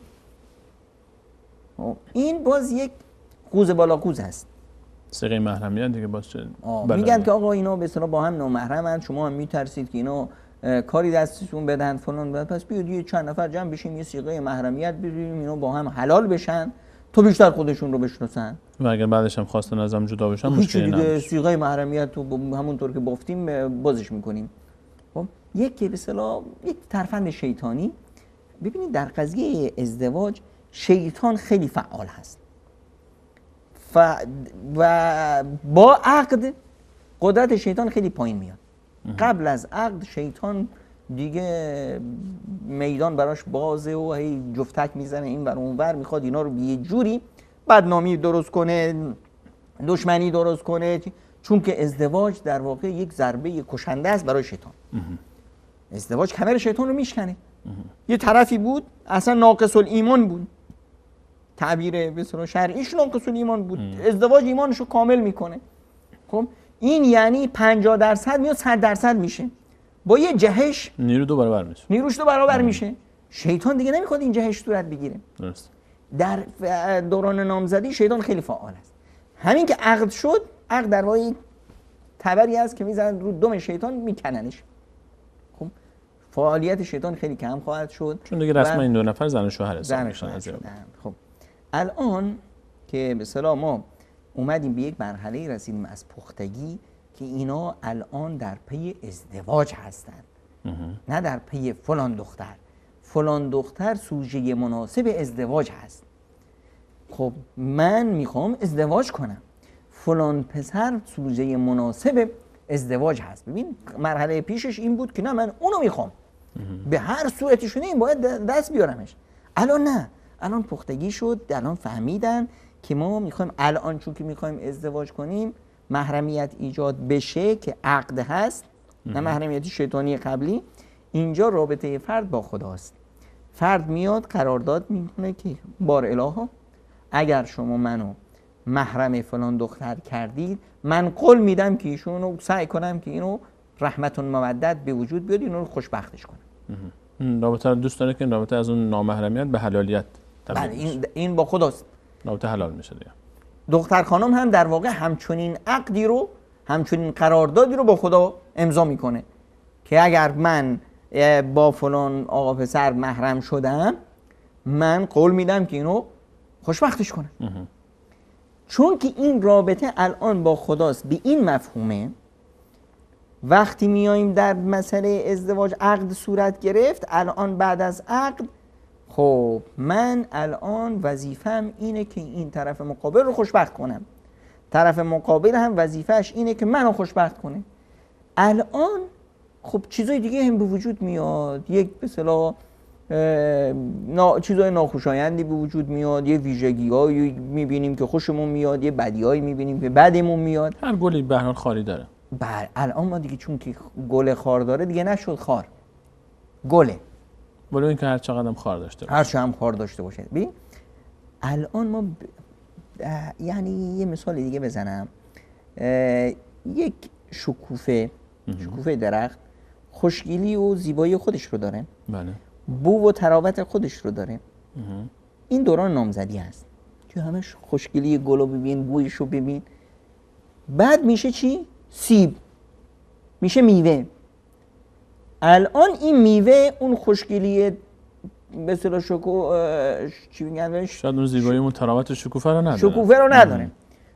[SPEAKER 2] این باز یک قوز بالا قوز هست.
[SPEAKER 1] صیغه محرمیت دیگه باز چه؟
[SPEAKER 2] میگن که آقا اینا به اصطلاح با هم نامحرمن، شما هم میترسید که اینا کاری دستشون بدن فلان، پس بیاد یه چند نفر جمع بشیم یه صیغه محرمیت بگیریم اینا با هم حلال بشن تو بیشتر خودشون رو بشناسن و
[SPEAKER 1] اگر بعدش هم خواستن ازم جدا بشن مشکلی
[SPEAKER 2] نمیشه. صیغه محرمیت رو همونطور که گفتیم بازش میکنیم. خب یک به اصطلاح یک ترفند شیطانی. ببینید در قضیه ازدواج شیطان خیلی فعال هست و با عقد قدرت شیطان خیلی پایین میاد. قبل از عقد شیطان دیگه میدان براش بازه و هی جفتک میزنه این ور اون ور، میخواد اینا رو یه جوری بدنامی درست کنه، دشمنی درست کنه، چون که ازدواج در واقع یک ضربه کشنده است برای شیطان. ازدواج کمر شیطان رو میشکنه. یه طرفی بود اصلا ناقص الایمان بود، تعبیر به اصطلاح شرعیش ناقص الایمان بود، ازدواج ایمانش رو کامل میکنه. خب این یعنی 50% میاد 100% میشه. با یه جهش
[SPEAKER 1] نیروش دو
[SPEAKER 2] برابر میشه. شیطان دیگه نمیخواد این جهش صورت بگیره. درست. در دوران نامزدی شیطان خیلی فعال است. همین که عقد شد، عقد در واقع تبری است که میزنن رو دم شیطان میکننش. خب فعالیت شیطان خیلی کم خواهد شد
[SPEAKER 1] چون دیگه رسما این دو نفر زن و شوهر
[SPEAKER 2] هستن. خب الان که به اصطلاح ما اومدیم به یک مرحله رسیدیم از پختگی که اینا الان در پی ازدواج هستند، نه در پی فلان دختر. فلان دختر سوژه مناسب ازدواج هست. خب من میخوام ازدواج کنم، فلان پسر سوژه مناسب ازدواج هست. ببین مرحله پیشش این بود که نه من اونو میخوام، به هر صورتی شده این باید دست بیارمش. الان نه، الان پختگی شد، الان فهمیدن که ما میخوایم الان چون که میخوایم ازدواج کنیم محرمیت ایجاد بشه که عقد هست، نه محرمیت شیطانی قبلی. اینجا رابطه فرد با خداست. فرد میاد قرارداد میکنه که بار الها اگر شما منو محرم فلان دختر کردید من قول میدم که ایشونو سعی کنم که اینو رحمت و مودت به وجود بیاد، اینو خوشبختش کنم.
[SPEAKER 1] رابطه رو دوست داره که این رابطه از اون نامحرمیت به حلالیت تبدیل بشه.
[SPEAKER 2] این با خداست.
[SPEAKER 1] رابطه حلال میشه دیگه.
[SPEAKER 2] دختر خانم هم در واقع همچنین عقدی رو، همچنین قراردادی رو با خدا امضا میکنه که اگر من با فلان آقا پسر محرم شدم من قول میدم که اینو خوشبختش کنم. چون که این رابطه الان با خداست به این مفهومه، وقتی میاییم در مسئله ازدواج عقد صورت گرفت، الان بعد از عقد خب من الان وظیفم اینه که این طرف مقابل رو خوشبخت کنم، طرف مقابل هم وظیفهش اینه که منو خوشبخت کنه. الان خب چیزای دیگه هم به وجود میاد، یک به اصطلاح چیزای ناخوشایندی به وجود میاد، یه ویژگی‌هایی میبینیم که خوشمون میاد، یه بدیایی میبینیم که بدمون میاد.
[SPEAKER 1] هر گلی به هر حال خاری داره.
[SPEAKER 2] بله الان ما دیگه چون که گل خار داره دیگه نشد خار، گله.
[SPEAKER 1] ولی اینکه هر چقدر هم خار داشته باشه،
[SPEAKER 2] هر چقدر هم خار داشته باشه. ببین الان ما یعنی یه مثال دیگه بزنم، یک شکوفه درخت خوشگلی و زیبایی خودش رو داره،
[SPEAKER 1] بله،
[SPEAKER 2] بو و تراوت خودش رو داره. این دوران نامزدی هست که همش خوشگلی گل رو ببین، بویش رو ببین. بعد میشه چی؟ سیب، میشه میوه. الان این میوه اون خوشگلی به اصطلاح چی میگن
[SPEAKER 1] شاید اون زیبایی اون تراوت شکوفه رو نداره.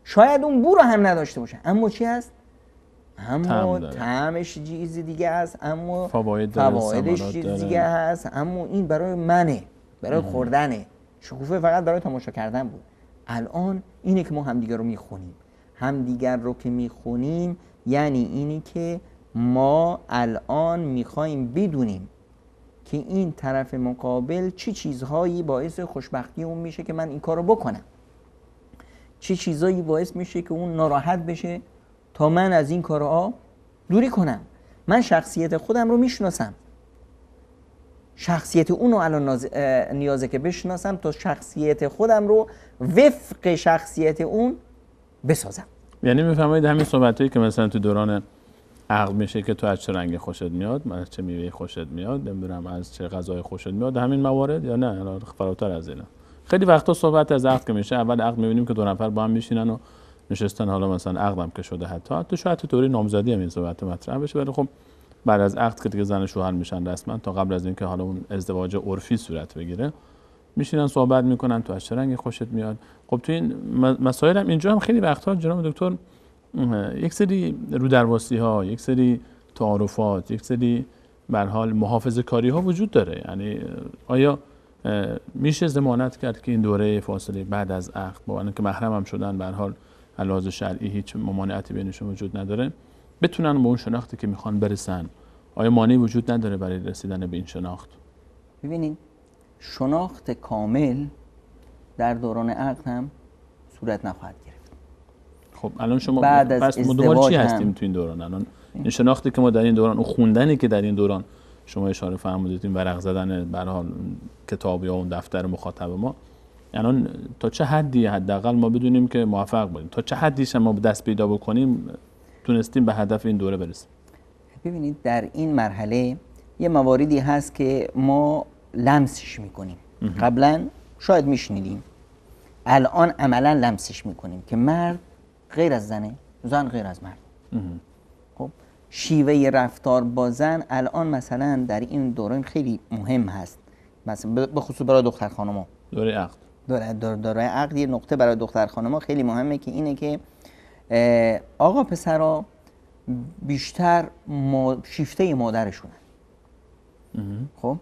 [SPEAKER 2] شاید اون بو رو هم نداشته باشه، اما چی هست؟ اما طعمش چیز دیگه است، اما
[SPEAKER 1] فوایدش
[SPEAKER 2] چیز دیگه هست، اما این برای منه، برای خوردنه. شکوفه فقط برای تماشا کردن بود. الان اینه که ما همدیگر رو میخونیم. همدیگر رو که میخونیم یعنی اینی که ما الان میخوایم بدونیم که این طرف مقابل چه چیزهایی باعث خوشبختی اون میشه که من این کار رو بکنم، چه چیزهایی باعث میشه که اون ناراحت بشه تا من از این کارها دوری کنم. من شخصیت خودم رو میشناسم، شخصیت اون رو الان نیازه که بشناسم تا شخصیت خودم رو وفق شخصیت اون بسازم.
[SPEAKER 1] یعنی میفهمید همین صحبتایی که مثلا تو دوران عقل میشه که تو از چه رنگ خوشت میاد، از چه میوه خوشت میاد، نمیدونم از چه غذای خوشت میاد، همین موارد یا نه فراتر از اینا؟ خیلی وقتا صحبت از عقل که میشه، اول عقل میبینیم که دو نفر با هم میشینن و نشستن، حالا مثلا عقدم که شده حتی شاید تو دوره نامزدی هم این صحبت مطرح بشه، ولی خب بعد از عقد که دیگه زن شوهر میشن رسما، تا قبل از اینکه حالا اون ازدواج عرفی صورت بگیره میشینن صحبت میکنن تو از چه رنگی خوشت میاد. خب تو این مسائل هم اینجا هم خیلی وقتا جناب دکتر یک سری رودرواسی ها، یک سری تعارفات، یک سری به هر حال محافظه‌کاری ها وجود داره. یعنی آیا میشه ضمانت کرد که این دوره فاصله بعد از عقد با اینکه محرم هم شدن به هر حال علاوه شرعی هیچ ممانعتی بینشون وجود نداره، بتونن به اون شناختی که میخوان برسن؟ آیا مانعی وجود نداره برای رسیدن به این شناخت؟
[SPEAKER 2] ببینید شناخت کامل در دوران عقد هم صورت نخواهد گرفت.
[SPEAKER 1] خب الان شما
[SPEAKER 2] بعد از
[SPEAKER 1] پس دنبال چی هستیم تو این دوران؟ الان این شناختی که ما در این دوران، اون خوندنی که در این دوران شما اشاره فرمودید، این ورق زدن به هر حال کتاب یا اون دفتر مخاطب ما، الان تا چه حدی حداقل ما بدونیم که موفق بودیم، تا چه حدیش ما دست پیدا بکنیم تونستیم به هدف این دوره برسیم؟
[SPEAKER 2] ببینید در این مرحله یه مواردی هست که ما لمسش میکنیم. قبلا شاید میشنیدیم، الان عملا لمسش میکنیم که مرد غیر از زنه، زن غیر از مرد. خب شیوه رفتار با زن الان مثلا در این دوران خیلی مهم هست، مثلا به خصوص برای دختر خانم‌ها.
[SPEAKER 1] دوره عقد
[SPEAKER 2] دوره عقد یه نقطه برای دختر خانم‌ها خیلی مهمه که اینه که آقا پسرها بیشتر شیفته مادرشونن. خب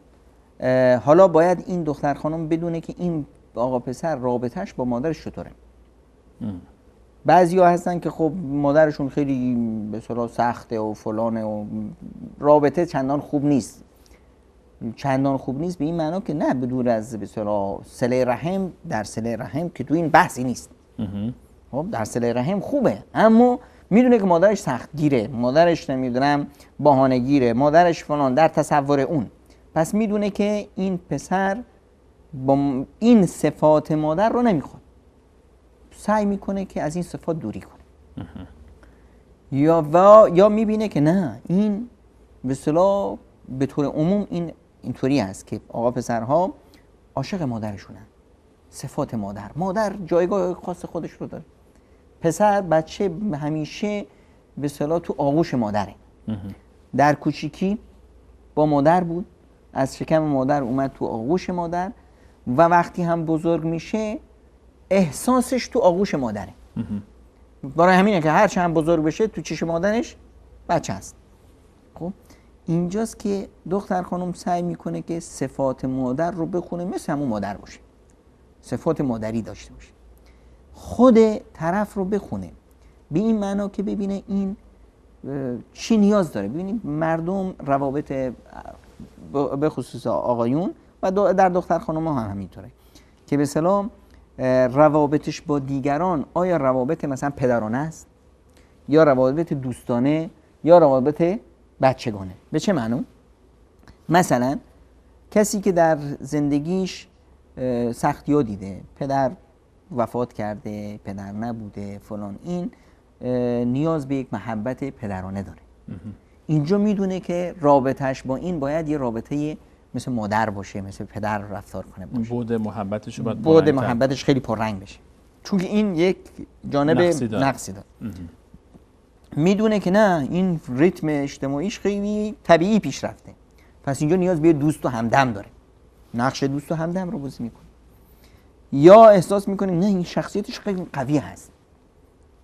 [SPEAKER 2] حالا باید این دختر خانم بدونه که این آقا پسر رابطهش با مادرش چطوره. بعضی ها هستن که خب مادرشون خیلی به اصطلاح سخته و فلانه و رابطه چندان خوب نیست. چندان خوب نیست به این معنا که نه بدون از به اصطلاح صله رحم، در صله رحم که تو این بحثی نیست. خب در صله رحم خوبه، اما میدونه که مادرش سختگیره، مادرش نمیدونم بهانه‌گیره، مادرش فلان، در تصور اون. پس میدونه که این پسر با این صفات مادر رو نمیخواد، سعی میکنه که از این صفات دوری کنه. یا میبینه که نه، این به اصطلاح به طور عموم اینطوری است که آقا پسرها عاشق مادرشونن، صفات مادر جایگاه خاص خودش رو داره. بچه همیشه به اصطلاح تو آغوش مادره. در کوچیکی با مادر بود، از شکم مادر اومد تو آغوش مادر و وقتی هم بزرگ میشه احساسش تو آغوش مادره. برای همینه که هر چند بزرگ بشه تو چشم مادرش بچه است. خب اینجاست که دختر خانم سعی میکنه که صفات مادر رو بخونه، مثل همون مادر باشه، صفات مادری داشته باشه. خود طرف رو بخونه به این معنا که ببینه این چی نیاز داره. ببینید مردم روابط به خصوص آقایون و در دختر خانم هم همینطوره که به اصطلاح روابطش با دیگران آیا روابط مثلا پدرانه است یا روابط دوستانه یا روابط بچگانه. به چه معنی؟ مثلا کسی که در زندگیش سختی‌ها دیده، پدر وفات کرده، پدر نبوده فلان، این نیاز به یک محبت پدرانه داره. اینجا میدونه که رابطهش با این باید یه رابطه مثل مادر باشه، مثل پدر رفتار کنه باشه. بود محبتش خیلی پررنگ بشه، چون این یک جانب نقصی داره. میدونه که نه، این ریتم اجتماعیش خیلی طبیعی پیش رفته، پس اینجا نیاز به دوست و همدم داره، نقش دوست و همدم رو بازی میکنه. یا احساس میکنه نه، این شخصیتش خیلی قوی هست،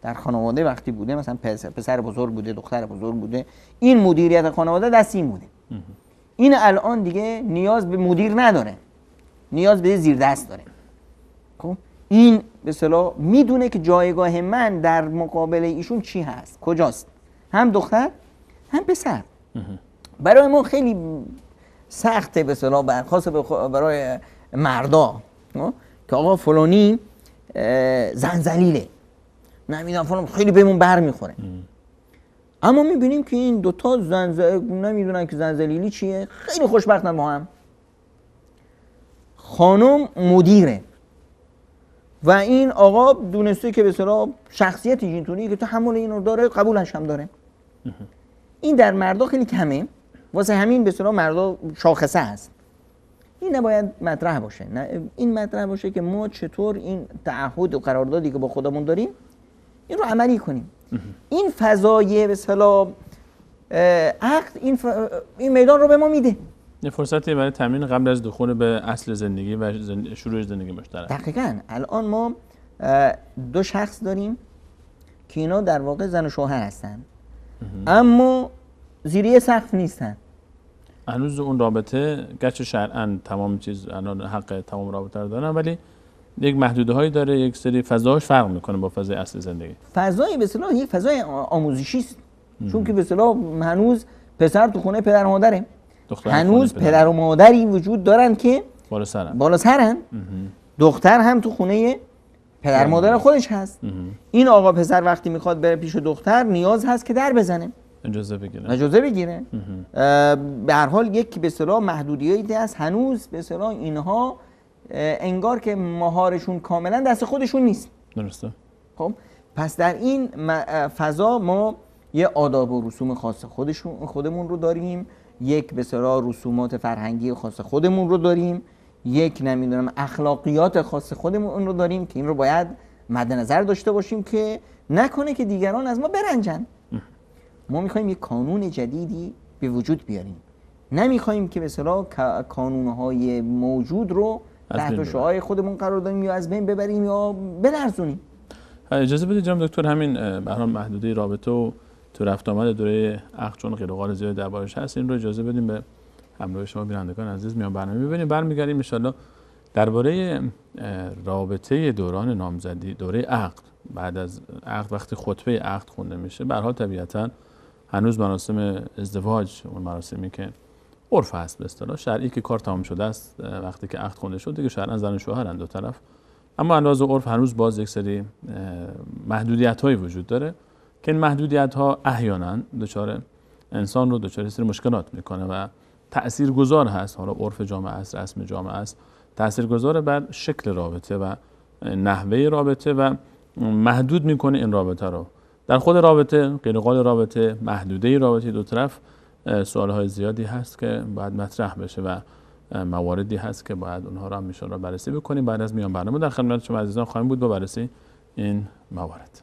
[SPEAKER 2] در خانواده وقتی بوده، مثلا پسر بزرگ بوده، دختر بزرگ بوده، این مدیریت خانواده دست این بوده. این الان دیگه نیاز به مدیر نداره، نیاز به زیر دست داره. خب این به اصطلاح میدونه که جایگاه من در مقابل ایشون چی هست، کجاست، هم دختر هم پسر. برای ما خیلی سخته به اصطلاح برخاص برای مردا که آقا فلانی زنزلیله، نمیدونم فلان خیلی بهمون بر میخوره. اما میبینیم که این دوتا نمیدونن که زنزلیلی چیه، خیلی خوشبختن با هم. خانم مدیره و این آقا دونسته که به اصطلاح شخصیت اینطوریه که تحمل اینو داره، قبولش هم داره. این در مردا خیلی کمه، واسه همین به اصطلاح مردا شاخصه هست. این نباید مطرح باشه. نه این مطرح باشه که ما چطور این تعهد و قراردادی که با خودمون داریم این رو عملی کنیم. این فضای به اصطلاح عقد این میدان رو به ما میده.
[SPEAKER 1] یه فرصتی برای تامین قبل از دخول به اصل زندگی و شروع زندگی مشترک.
[SPEAKER 2] دقیقاً الان ما دو شخص داریم که اینا در واقع زن و شوهر هستن، اما زیر یه سقف نیستن.
[SPEAKER 1] هنوز اون رابطه گرچه شرعاً تمام چیز الان حق تمام رابطه رو دارن، ولی یک محدوده‌هایی داره، یک سری فضاش فرق میکنه با فضای اصل زندگی.
[SPEAKER 2] فضای به اصطلاح یک فضای آموزشی است، چون که به اصطلاح هنوز پسر تو خونه پدر و مادره، هنوز پدر و مادری وجود دارن که بالا سرن. دختر هم تو خونه پدر مادر خودش هست. این آقا پسر وقتی میخواد بره پیش دختر نیاز هست که در بزنه، اجازه بگیره. به هر حال یک به اصطلاح محدودیتی هست، هنوز به اصطلاح اینها انگار که مهارشون کاملا دست خودشون نیست.
[SPEAKER 1] درسته.
[SPEAKER 2] خب پس در این فضا ما یه آداب و رسوم خاص خودمون رو داریم، یک به اصطلاح رسومات فرهنگی خاص خودمون رو داریم، یک نمیدونم اخلاقیات خاص خودمون رو داریم که این رو باید مد نظر داشته باشیم که نکنه که دیگران از ما برنجن. ما میخوایم یک کانون جدیدی به وجود بیاریم، نمیخوایم که به اصطلاح کانونهای موجود رو تحت شعاع خودمون قرار دادیم یا از بین ببریم یا بلرزونیم.
[SPEAKER 1] اجازه بدید جناب دکتر، همین به هر حال محدوده رابطه و تو رفت آمد دوره عقد چون غیر قابل زیاد دربارش هست، این رو اجازه بدیم به همراه شما بینندگان عزیز میان برنامه ببینیم، برمیگردیم ان شاءالله درباره رابطه دوران نامزدی، دوره عقد. بعد از عقد وقتی خطبه عقد خونده میشه، به هر حال طبیعتاً هنوز مراسم ازدواج، اون مراسمی که عرف هست به اصطلاح شرعی که کار تمام شده است، وقتی که عقد خونده شد دیگه شرعاً زن و شوهرن دو طرف، اما اندازه عرف هنوز باز یک سری محدودیت‌هایی وجود داره که این محدودیت‌ها احیانا دچار انسان رو دچار سری مشکلات میکنه و تاثیرگذار هست. حالا عرف جامعه است، رسم جامعه است، تاثیرگذار بر شکل رابطه و نحوه رابطه و محدود میکنه این رابطه رو. در خود رابطه، غیر قابل رابطه، محدوده رابطه دو طرف سوالهای زیادی هست که باید مطرح بشه و مواردی هست که باید اونها رو هم میشه رو بررسی بکنیم. بعد از میان برنامه در خدمت شما عزیزان خواهیم بود با بررسی این موارد.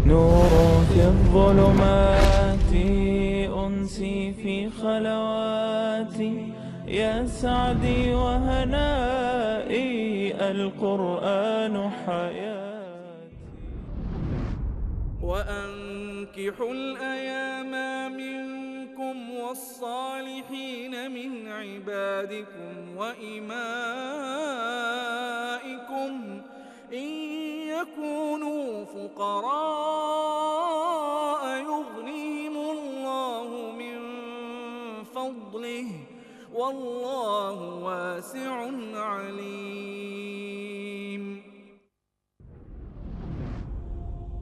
[SPEAKER 3] نور في الظلمات أنسي في خلواتي يا سعدي وهنائي القرآن حياتي
[SPEAKER 4] وأنكحوا الأيام منكم والصالحين من عبادكم وإمائكم إن يكونوا فقراء يغنيهم الله من فضله والله واسع عليم.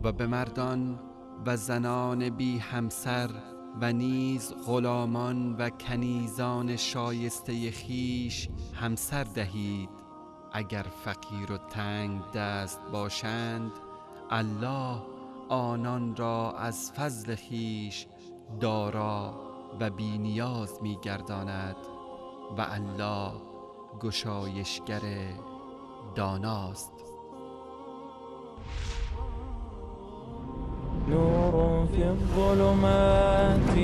[SPEAKER 5] و به مردان و زنان بی همسر و نیز غلامان و کنیزان شایسته خیش همسر دهید اگر فقیر و تنگ دست باشند، الله آنان را از فضل خیش دارا و بی نیاز می گرداند و الله گشایشگر داناست.
[SPEAKER 3] نور في الظلمات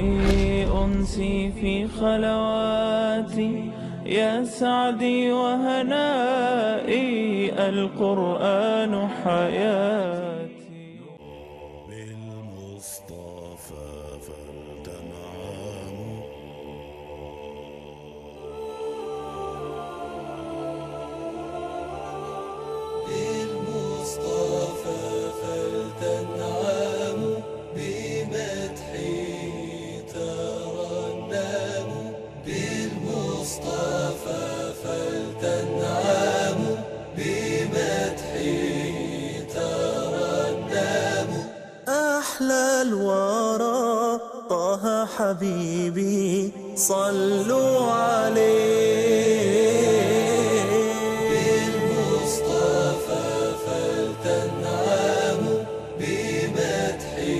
[SPEAKER 3] أنسي في خلواتي يا سعدي وهنائي القرآن حياتي.
[SPEAKER 6] بالمصطفى فلتنعم بالمصطفى فلتنعم بمدحه ترنم بالمصطفى فلتنعم بمدحه ترنم أحلى الورى طه حبيبي صلوا عليه بالمصطفى فلتنعم بمدحه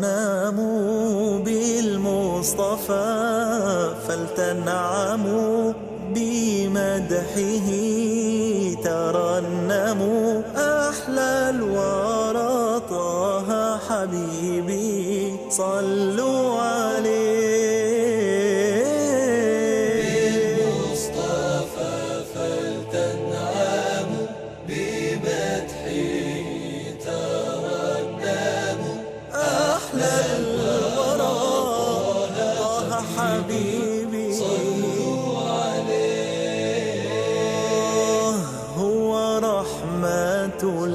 [SPEAKER 6] ترنموا بالمصطفى فلتنعموا بمدحه ترنموا أحلى الورى طه حبيبي صلوا عليه بالمصطفى فلتنعموا بمدحه ترنموا أحلى الورى طه حبيبي صلوا عليه هو رحمة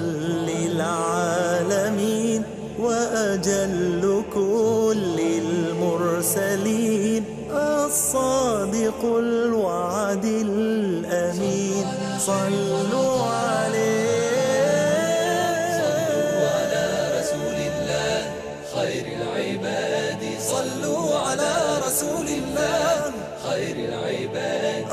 [SPEAKER 6] للعالمين وأجل كل المرسلين الصادق الوعد الأمين صلوا عليه صلوا على رسول الله خير العباد صلوا على رسول الله خير العباد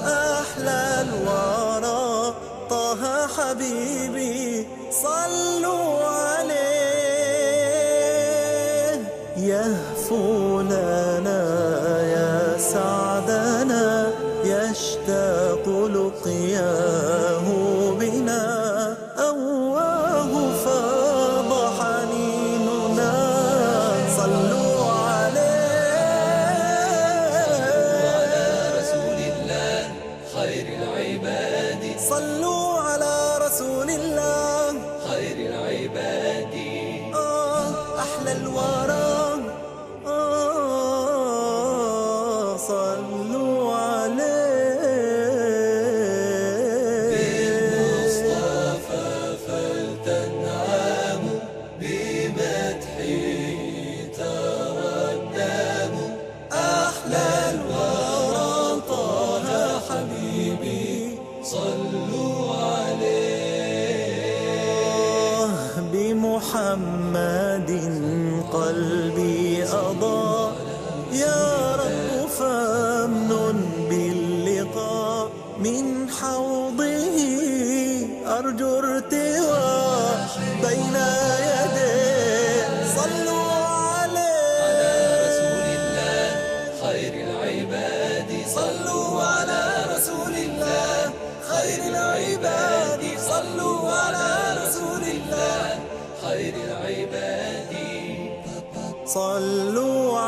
[SPEAKER 6] أحلى الورى طه حبيبي صلوا عليه يهفو لنا يا سعدنا يشتاق لقياه بنا أواه فاض حنيننا صلوا عليه على رسول الله خير العباد صلوا على رسول الله خير العباد أحلى الورى صلوا عليه بالمصطفى فلتنعموا بمدحه ترنموا أحلى الورى طه حبيبي صلوا عليه بمحمد قلبي أضاء يا رب فامنن باللقاء من حوضه أرجو ارتواء بين يديه صلوا عليه على رسول الله خير العباد صلوا على رسول الله خير العباد صلوا على رسول الله خير العباد صلوا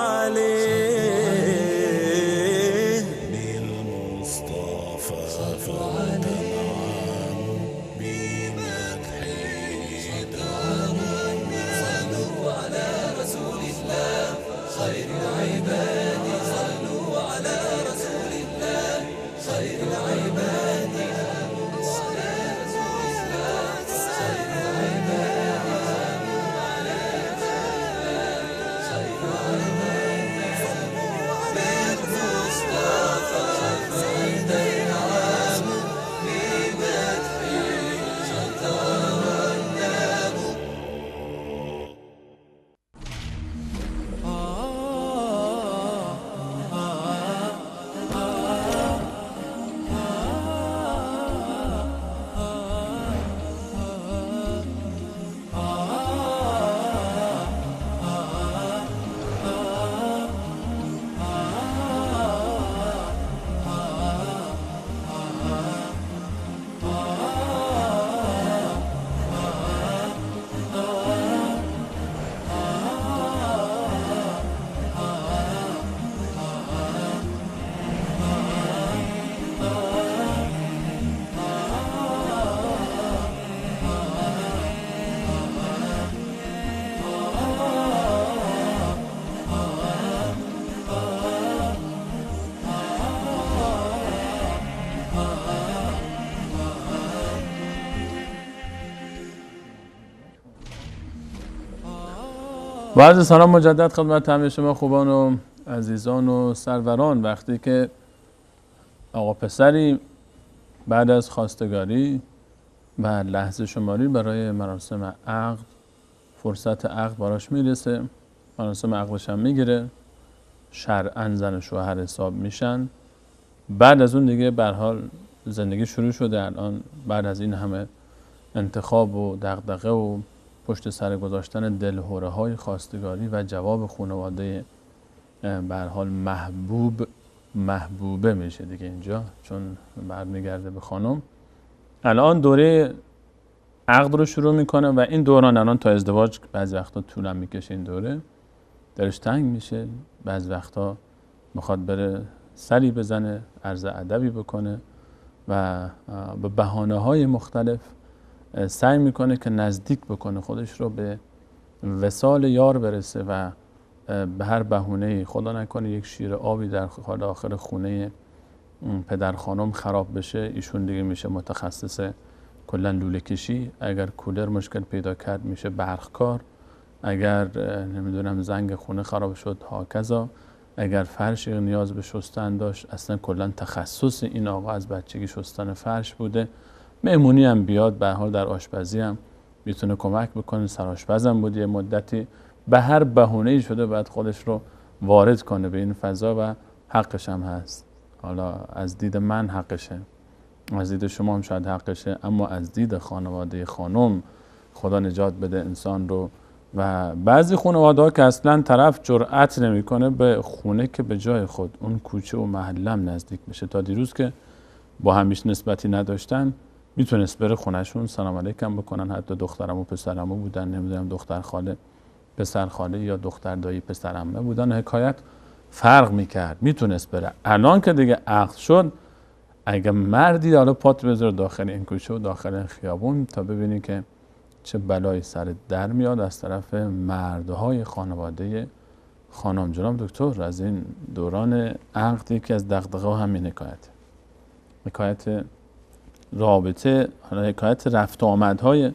[SPEAKER 6] عليه بالمصطفى فلتنعموا بمدحه
[SPEAKER 1] با عرض سلام مجدد خدمت همه شما خوبان و عزیزان و سروران. وقتی که آقا پسری بعد از خواستگاری و لحظه شماری برای مراسم عقد، فرصت عقد براش میرسه، مراسم عقدش هم میگیره، شرعاً زن و شوهر حساب میشن. بعد از اون دیگه به هر حال زندگی شروع شده. الان بعد از این همه انتخاب و دغدغه و پشت سر گذاشتن دلهره‌های خواستگاری و جواب خانواده به هر حال محبوبه میشه دیگه اینجا، چون برمیگرده به خانم. الان دوره عقد رو شروع میکنه و این دوران الان تا ازدواج بعضی وقتا طولم میکشه. این دوره درش تنگ میشه، بعضی وقتا میخواد بره سری بزنه، عرض ادبی بکنه و به بهانه‌های مختلف سعی میکنه که نزدیک بکنه خودش رو به وصال یار برسه و به هر بهونه‌ای، خدا نکنه یک شیر آبی در آخر خونه پدر خانم خراب بشه، ایشون دیگه میشه متخصص کلا لوله کشی. اگر کولر مشکل پیدا کرد میشه برقکار. اگر نمیدونم زنگ خونه خراب شد هاکذا. اگر فرش نیاز به شستن داشت، اصلا کلا تخصص این آقا از بچگی شستن فرش بوده. مهمونی هم بیاد به هر حال در آشپزی هم میتونه کمک بکنه، سرآشپزم بود یه مدتی. به هر بهونه‌ای شده باید خودش رو وارد کنه به این فضا و حقش هم هست. حالا از دید من حقشه، از دید شما هم شاید حقشه، اما از دید خانواده خانم، خدا نجات بده انسان رو. و بعضی خانواده ها که اصلا طرف جرأت نمیکنه به خونه که به جای خود اون کوچه و محلم نزدیک بشه. تا دیروز که با همیش نسبتی نداشتن میتونست بره خونهشون سلام علیکم بکنن. حتی دخترم و پسرمو بودن، نمیدونم دختر خاله پسر خاله یا دختر دایی پسر عمه بودن، حکایت فرق میکرد، میتونست بره. الان که دیگه عقد شد، اگه مردی حالا پات بذاره داخل این کوچه و داخل این خیابون تا ببینی که چه بلایی سر در میاد از طرف مردهای خانواده خانم. جناب دکتر، از این دوران عقد یکی از دغدغه‌ها همین حکایت رابطه، حالا حکایت رفت آمدهای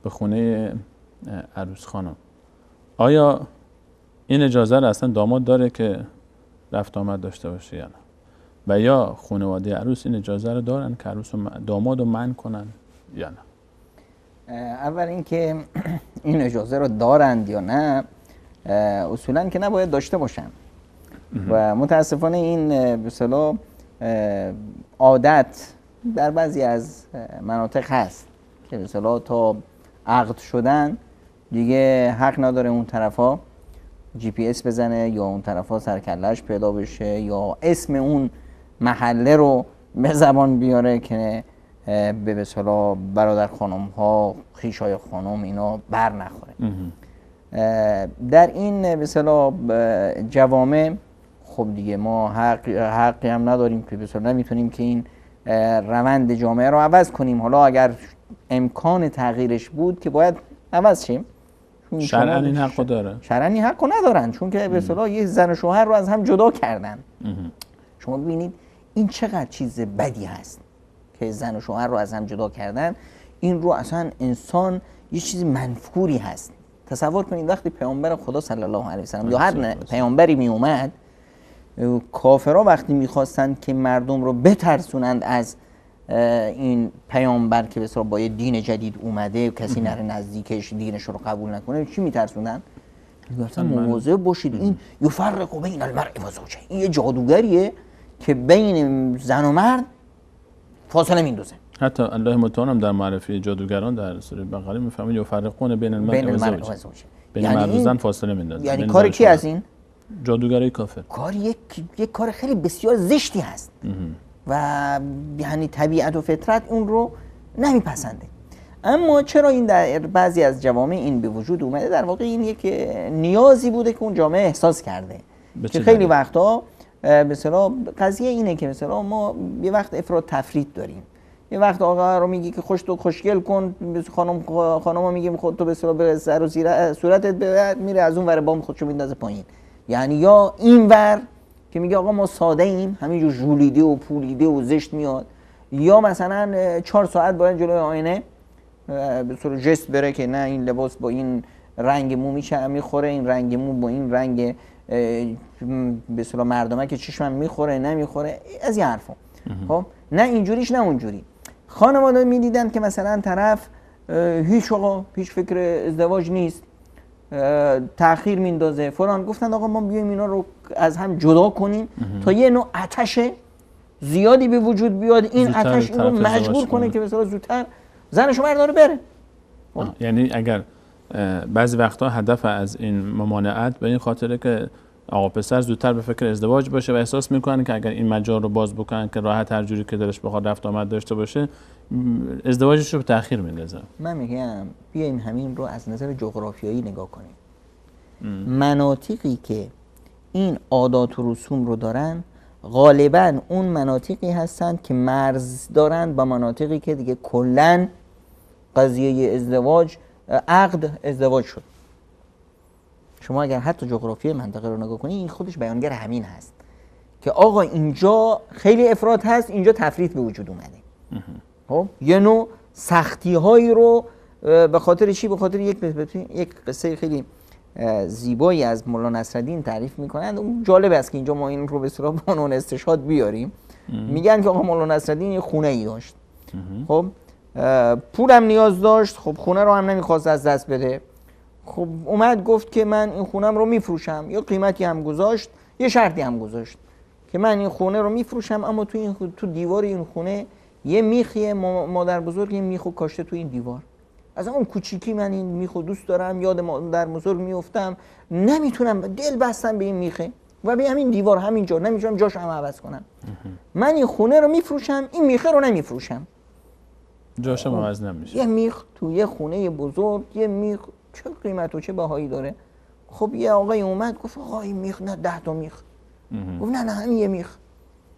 [SPEAKER 1] به خونه عروس خانم. آیا این اجازه را اصلا داماد داره که رفت آمد داشته باشه یا نه؟ و یا خانواده عروس این اجازه رو دارن که عروس و داماد رو منع کنن یا نه؟
[SPEAKER 2] اول اینکه این اجازه رو دارند یا نه، اصولا که نباید داشته باشن و متاسفانه این به اصطلاح عادت در بعضی از مناطق هست که به اصطلاح تا عقد شدن دیگه حق نداره اون طرفا جی پی اس بزنه یا اون طرفا سرکله‌اش پیدا بشه یا اسم اون محله رو به زبان بیاره که به اصطلاح برادر خانم ها، خویشای خانم اینا بر نخوره. در این به اصطلاح جوامع خب دیگه ما حقی هم نداریم که به اصطلاح نمیتونیم که این روند جامعه رو عوض کنیم. حالا اگر امکان تغییرش بود که باید عوض شیم.
[SPEAKER 1] شرعاً این حقو داره؟
[SPEAKER 2] شرعاً این حقو ندارن، چون که به اصطلاح یه زن و شوهر رو از هم جدا کردن. شما ببینید این چقدر چیز بدی هست که زن و شوهر رو از هم جدا کردن. این رو اصلا انسان یه چیز منفوری هست. تصور کنید وقتی پیامبر خدا صلی الله علیه و سلم یا هر پیامبری می اومد، کافرها وقتی میخواستند که مردم رو بترسونند از این پیامبر که بسیار با یه دین جدید اومده، کسی نره نزدیکش، دینش رو قبول نکنه، چی میترسوندن؟ میگفتن مواظب باشید، این یفرق بین المرء و زوجه، این یه جادوگریه که بین زن و مرد فاصله میندازه.
[SPEAKER 1] حتی الله متعال هم در معرفی جادوگران در سوره بقره میفهمید یفرقون بین المرء و زوجه، بین مرد و زن فاصله میندازه.
[SPEAKER 2] یعنی کار کی از این؟
[SPEAKER 1] جادوگرای کافر.
[SPEAKER 2] کار یک کار خیلی بسیار زشتی هست و یعنی طبیعت و فطرت اون رو نمیپسنده. اما چرا این در بعضی از جوامع این به وجود اومده؟ در واقع این یک نیازی بوده که اون جامعه احساس کرده که خیلی وقتا به اصطلاح قضیه اینه که مثلا ما یه وقت افراط تفرید داریم. یه وقت آقا رو میگی که خوشگل کن، خانم میگیم خودتو به اصطلاح به سر و صورتت ببر، میره از اون ور بام خودشو میندازه پایین. یعنی یا این ور که میگه آقا ما ساده ایم، همینجور ژولیده و پولیده و زشت میاد، یا مثلا 4 ساعت باید جلوی آینه به صورت جست بره که نه این لباس با این رنگ مو میخوره، این رنگ مو با این رنگ به اصطلاح مردمک چشمم میخوره نمیخوره، از این حرفا. خب نه اینجوریش نه اونجوری. خانواده میدیدن که مثلا طرف هیچ فکر ازدواج نیست، تأخیر میندازه فلان، گفتن آقا ما بیایم اینا رو از هم جدا کنیم تا یه نوع آتش زیادی به وجود بیاد، این آتش این رو مجبور کنه که مثلا زودتر زنشو برداره بره.
[SPEAKER 1] یعنی اگر بعضی وقتا هدف از این ممانعت به این خاطره که آقا پسر زودتر به فکر ازدواج باشه و احساس میکنن که اگر این مجال رو باز بکنن که راحت هر جوری که دلش بخواد رفت آمد داشته باشه، ازدواجش رو به تأخیر میندازه.
[SPEAKER 2] من میگم بیایم همین رو از نظر جغرافیایی نگاه کنیم. مناطقی که این عادات و رسوم رو دارن غالبا اون مناطقی هستند که مرز دارن با مناطقی که دیگه کلن قضیه ازدواج عقد ازدواج شد. شما اگر حتی جغرافی منطقه رو نگاه کنی، این خودش بیانگر همین هست که آقا اینجا خیلی افراط هست، اینجا تفریط به وجود اومده. خب یه نوع سختی هایی رو به خاطر چی؟ به خاطر یک قصه خیلی زیبایی از مولانا نصرالدین تعریف میکنند. اون جالب است که اینجا ما این رو به اصطلاح به عنوان استشهاد بیاریم. میگن که آقا مولانا نصرالدین یه خونه ای داشت، خب پولم نیاز داشت، خب خونه رو هم نمیخواست از دست بده. خب اومد گفت که من این خونم رو میفروشم، یا قیمتی هم گذاشت، یه شرطی هم گذاشت که من این خونه رو میفروشم، اما تو دیوار این خونه یه میخی مادر بزرگ این میخو کاشته تو این دیوار. از اون کوچیکی من این میخو دوست دارم، یاد مادر بزرگ میافتم، نمیتونم دل بستم به این میخه و به همین دیوار همینجا نمیتونم جاشو هم عوض کنم. من این خونه رو میفروشم، این میخه رو نمیفروشم.
[SPEAKER 1] جاشم عوض نمیشه.
[SPEAKER 2] یه میخ تو یه خونه بزرگ، یه میخ چه قیمت و چه بهایی داره؟ خب یه آقای اومد گفت آقا این میخ نه 10 تا میخ. گفت نه همین یه میخ،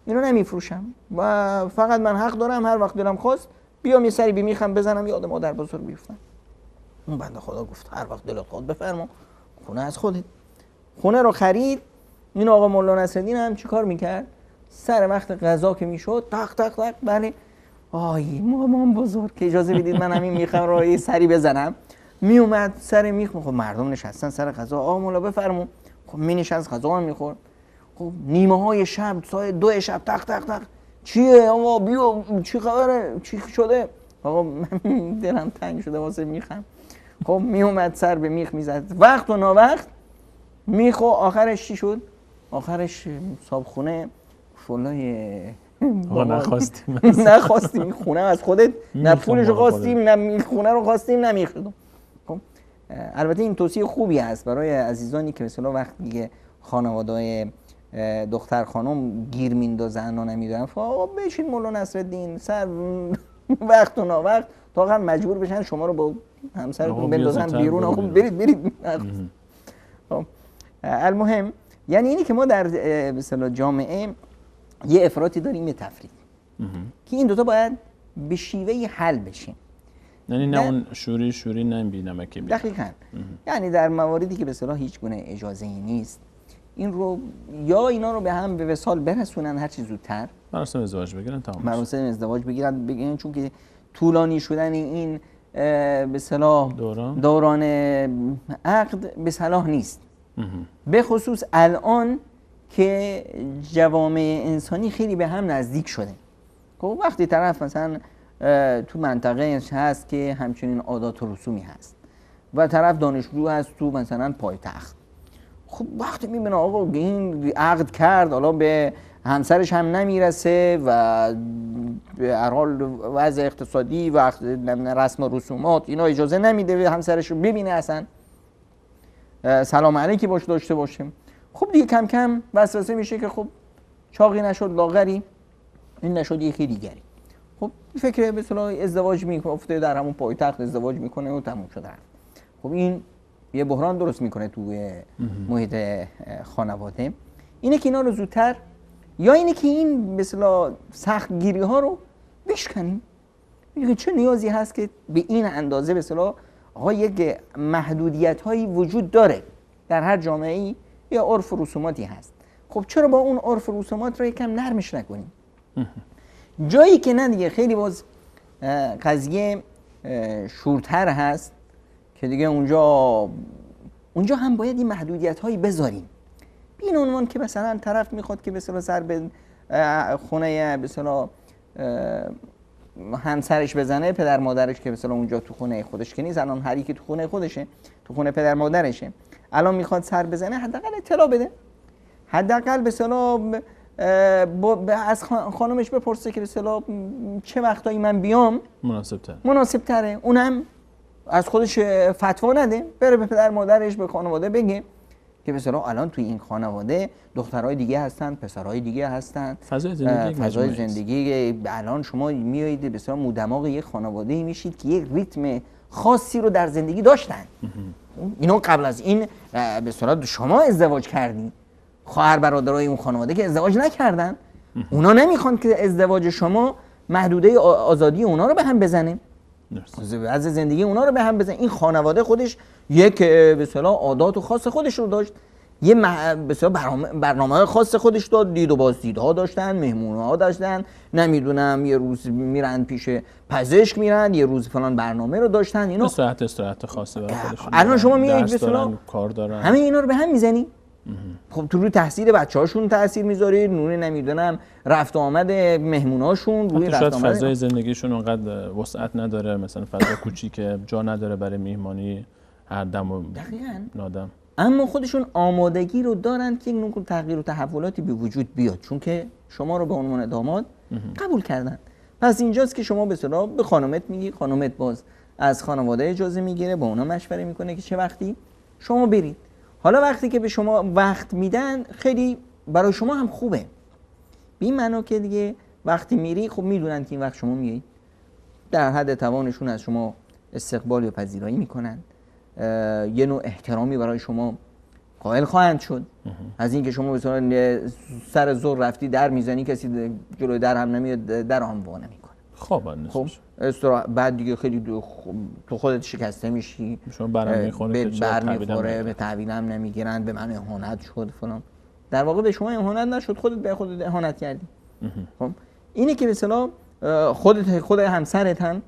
[SPEAKER 2] اینو نمیفروشم و فقط من حق دارم هر وقت دلم خواست بیام یه سری به میخم بزنم یاد مادر بزرگ بیفتم. اون بنده خدا گفت هر وقت دلت خواست بفرما، خونه از خودت. خونه رو خرید. این آقا مولانا نصرالدین هم چیکار میکرد؟ سر وقت غذا که میشد تق تق تق، بله آی مامان بزرگ که اجازه بدید من همین میخم رو یه سری بزنم، می اومد سر میخ. خب مردم نشستن سر غذا، آقا مولا بفرمون. خب می نشست غذا هم میخورد. خب نیمه های شب، ساعت 2 شب تق تق تق، چیه آقا بیا چی خبره چی شده؟ آقا من دلم تنگ شده واسه میخم. خب می اومد سر به میخ میزد، وقت و ناوقت میخ. و آخرش چی شد؟ آخرش صابخونه فلای
[SPEAKER 1] آقا
[SPEAKER 2] نخواستیم خونه از خودت، نه پولشو خواستیم نه خونه رو خواستیم نه میخدم. خب البته این توصیه خوبی است برای عزیزانی که مثلا وقتی که خانواده‌های دختر خانم گیر میندازن و نمیدونن آقا بشین مولانا نصرالدین سر وقت و ناوقت تا آخر مجبور بشن شما رو با همسرتون بندازن بیرون. آقا برید. خب المهم یعنی اینی که ما در مثلا جامعه یه افراطی داریم، یه تفریط که این دوتا باید به شیوه حل بشیم.
[SPEAKER 1] یعنی نه اون شوری نه بی نمکی.
[SPEAKER 2] دقیقاً. یعنی در مواردی که به اصطلاح هیچ گونه اجازه‌ای نیست، این رو یا اینا رو به هم به وصال برسونن هر چی زودتر،
[SPEAKER 1] مراسم ازدواج بگیرن تمام.
[SPEAKER 2] مراسم ازدواج بگیرن چون که طولانی شدن این به اصطلاح دوران عقد به صلاح نیست. به خصوص الان که جوامع انسانی خیلی به هم نزدیک شده. خب وقتی طرف مثلا تو منطقه هست که همچنین عادات و رسومی هست و طرف دانشجو هست تو مثلا پایتخت، خب وقتی میبینه آقا این عقد کرد حالا به همسرش هم نمیرسه و به هر حال وضع اقتصادی و رسم و رسومات اینا اجازه نمیده همسرش رو ببینه، اصلا سلام علیکی باش داشته باشه، خب دیگه کم کم وسوسه میشه که خب چاقی نشد لاغری، این نشد یکی دیگری. خب فکر به اصطلاح ازدواج میفته، در همون پایتخت ازدواج میکنه و تموم شده. خب این یه بحران درست میکنه توی محیط خانواده. اینه که اینا رو زودتر، یا اینه که این به اصطلاح سخت گیری ها رو بشکنیم. میگه چه نیازی هست که به این اندازه به اصطلاح آقا یک محدودیت هایی وجود داره در هر جامعه‌ای، یا عرف و رسوماتی هست. خب چرا با اون عرف و رسومات رو یکم نرمش نکنیم؟ جایی که نه دیگه خیلی باز قضیه شورتر هست که دیگه اونجا هم باید این محدودیت هایی بذاریم. به این عنوان که مثلا طرف میخواد که مثلا سر به خونه مثلا همسرش بزنه، پدر مادرش که مثلا اونجا تو خونه خودش که نیست، الان هر کی تو خونه خودشه، تو خونه پدر مادرشه، الان میخواد سر بزنه، حداقل اطلاع بده، حداقل مثلا از خانمش بپرسه که مثلا چه وقتایی من بیام مناسب تره. اونم از خودش فتوا نده، بره به پدر مادرش به خانواده بگه که مثلا الان توی این خانواده دخترای دیگه هستن، پسرای دیگه هستن، فضای زندگی الان شما میایید مثلا مودماغ یک خانواده میشید که یک ریتم خاصی رو در زندگی داشتن. اینو قبل از این مثلا شما ازدواج کردین، خواهر برادرای اون خانواده که ازدواج نکردن، اونا نمیخوان که ازدواج شما محدوده آزادی اونا رو به هم بزنه، از زندگی اونا رو به هم بزنه. این خانواده خودش یک به اصطلاح عادات و خاص خودش رو داشت، یه به اصطلاح برنامه خاص خودش داد، دید و بازدیدها داشتن، مهمونها داشتن، نمیدونم یه روز میرن پیش پزشک میرن، یه روز فلان برنامه رو داشتن. اینا
[SPEAKER 1] استراحت خاصه برای خودشون.
[SPEAKER 2] الان شما میایید به اصطلاح
[SPEAKER 1] کار دارن،
[SPEAKER 2] همه اینا رو به هم میزنی. خب تو روی تحصیل بچه‌هاشون تاثیر میذارید، روی نمیدونم رفت و آمد مهموناشون، روی رفت و آمد
[SPEAKER 1] فضای زندگیشون اونقدر وسعت نداره، مثلا فضا کوچیکه، جا نداره برای میهمانی هر دم و نادم.
[SPEAKER 2] اما خودشون آمادگی رو دارن که این نوع تغییر و تحولاتی به وجود بیاد، چون که شما رو به عنوان داماد قبول کردن. پس اینجاست که شما به اصطلاح به خانومت میگی، خانومت باز از خانواده اجازه میگیره، با اونا مشوره میکنه که چه وقتی شما برید. حالا وقتی که به شما وقت میدن خیلی برای شما هم خوبه، به این معنا که دیگه وقتی میری خب میدونن که این وقت شما میایید، در حد توانشون از شما استقبال و پذیرایی میکنن، یه نوع احترامی برای شما قائل خواهند شد. از اینکه شما مثلا سر زور رفتی در میزنی، کسی جلوی در هم نمیاد، در هم وا نمیکنه.
[SPEAKER 1] خب
[SPEAKER 2] بعد دیگه خیلی تو خودت شکسته میشی،
[SPEAKER 1] شما برمیخوره،
[SPEAKER 2] به تحویل هم نمیگیرن، به من اهانت شد فلان. در واقع به شما اهانت نشد، خودت به خودت اهانت کردی. خب اینه که مثلا خود همسرت هم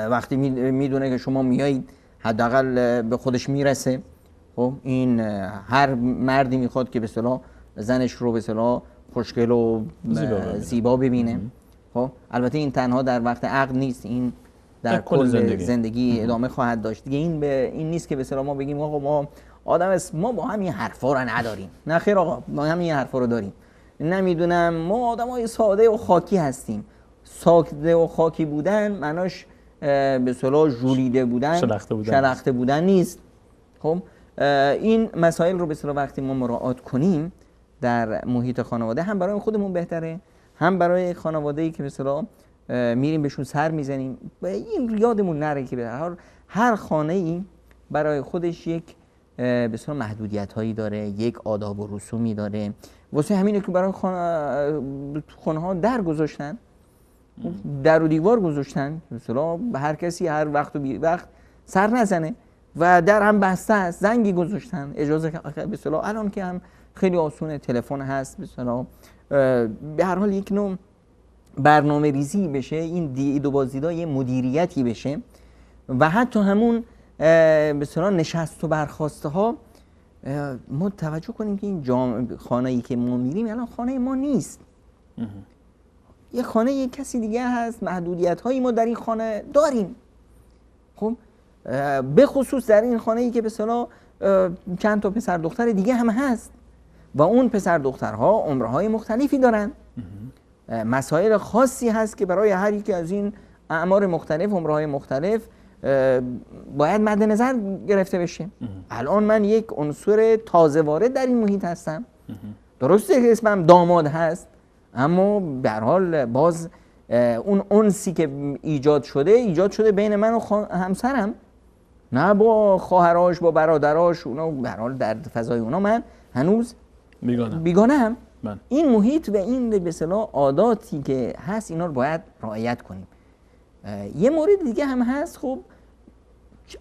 [SPEAKER 2] وقتی میدونه که شما میایید، حداقل به خودش میرسه. خب این هر مردی میخواد که به اصطلاح زنش رو به اصطلاح خوشگل و زیبا ببینه. خب البته این تنها در وقت عقد نیست، این در کل زندگی ادامه خواهد داشت. دیگه این نیست که به اصطلاح ما بگیم آقا ما با هم این حرفا رو نداریم. نه خیر آقا، ما هم این حرفا رو داریم. نمیدونم ما آدمای ساده و خاکی هستیم. ساده و خاکی بودن معناش به اصطلاح ژولیده بودن، شلخته بودن نیست. خب این مسائل رو به اصطلاح وقتی ما مراعات کنیم در محیط خانواده، هم برای خودمون بهتره، هم برای خانواده‌ای که به اصطلاح میریم بهشون سر میزنیم. این یادمون نره که هر خانه‌ای برای خودش یک به اصطلاح محدودیت‌هایی داره، یک آداب و رسومی داره. واسه همینه که برای خانه‌ها در گذاشتن، در و دیوار گذاشتن، مثلا هر کسی هر وقت و بی وقت سر نزنه، و در هم بسته است، زنگی گذاشتن، اجازه به اصطلاح الان که هم خیلی آسونه، تلفن هست، به اصطلاح به هر حال یک نوع برنامه ریزی بشه، این دید و بازدیدها یه مدیریتی بشه، و حتی همون به اصطلاح نشست و برخاسته ها ما توجه کنیم که این خانه‌ای که ما میریم الان خانه ما نیست، یه خانه یک کسی دیگه هست، محدودیت هایی ما در این خانه داریم. خب به خصوص در این خانه ای که به اصطلاح چند تا پسر دختر دیگه هم هست، و اون پسر دخترها عمرهای مختلفی دارن، مسائل خاصی هست که برای هر یکی از این اعمار مختلف، عمرهای مختلف باید مد نظر گرفته بشه. الان من یک عنصر تازه وارد در این محیط هستم، درسته که اسمم داماد هست، اما به هر حال باز اون انسی که ایجاد شده بین من و همسرم، نه با خواهراش، با برادراش، اونا به هر حال در فضای اونا من هنوز بیگانه‌ام. این محیط و این به اصطلاح عاداتی که هست اینا رو باید رعایت کنیم. یه مورد دیگه هم هست، خب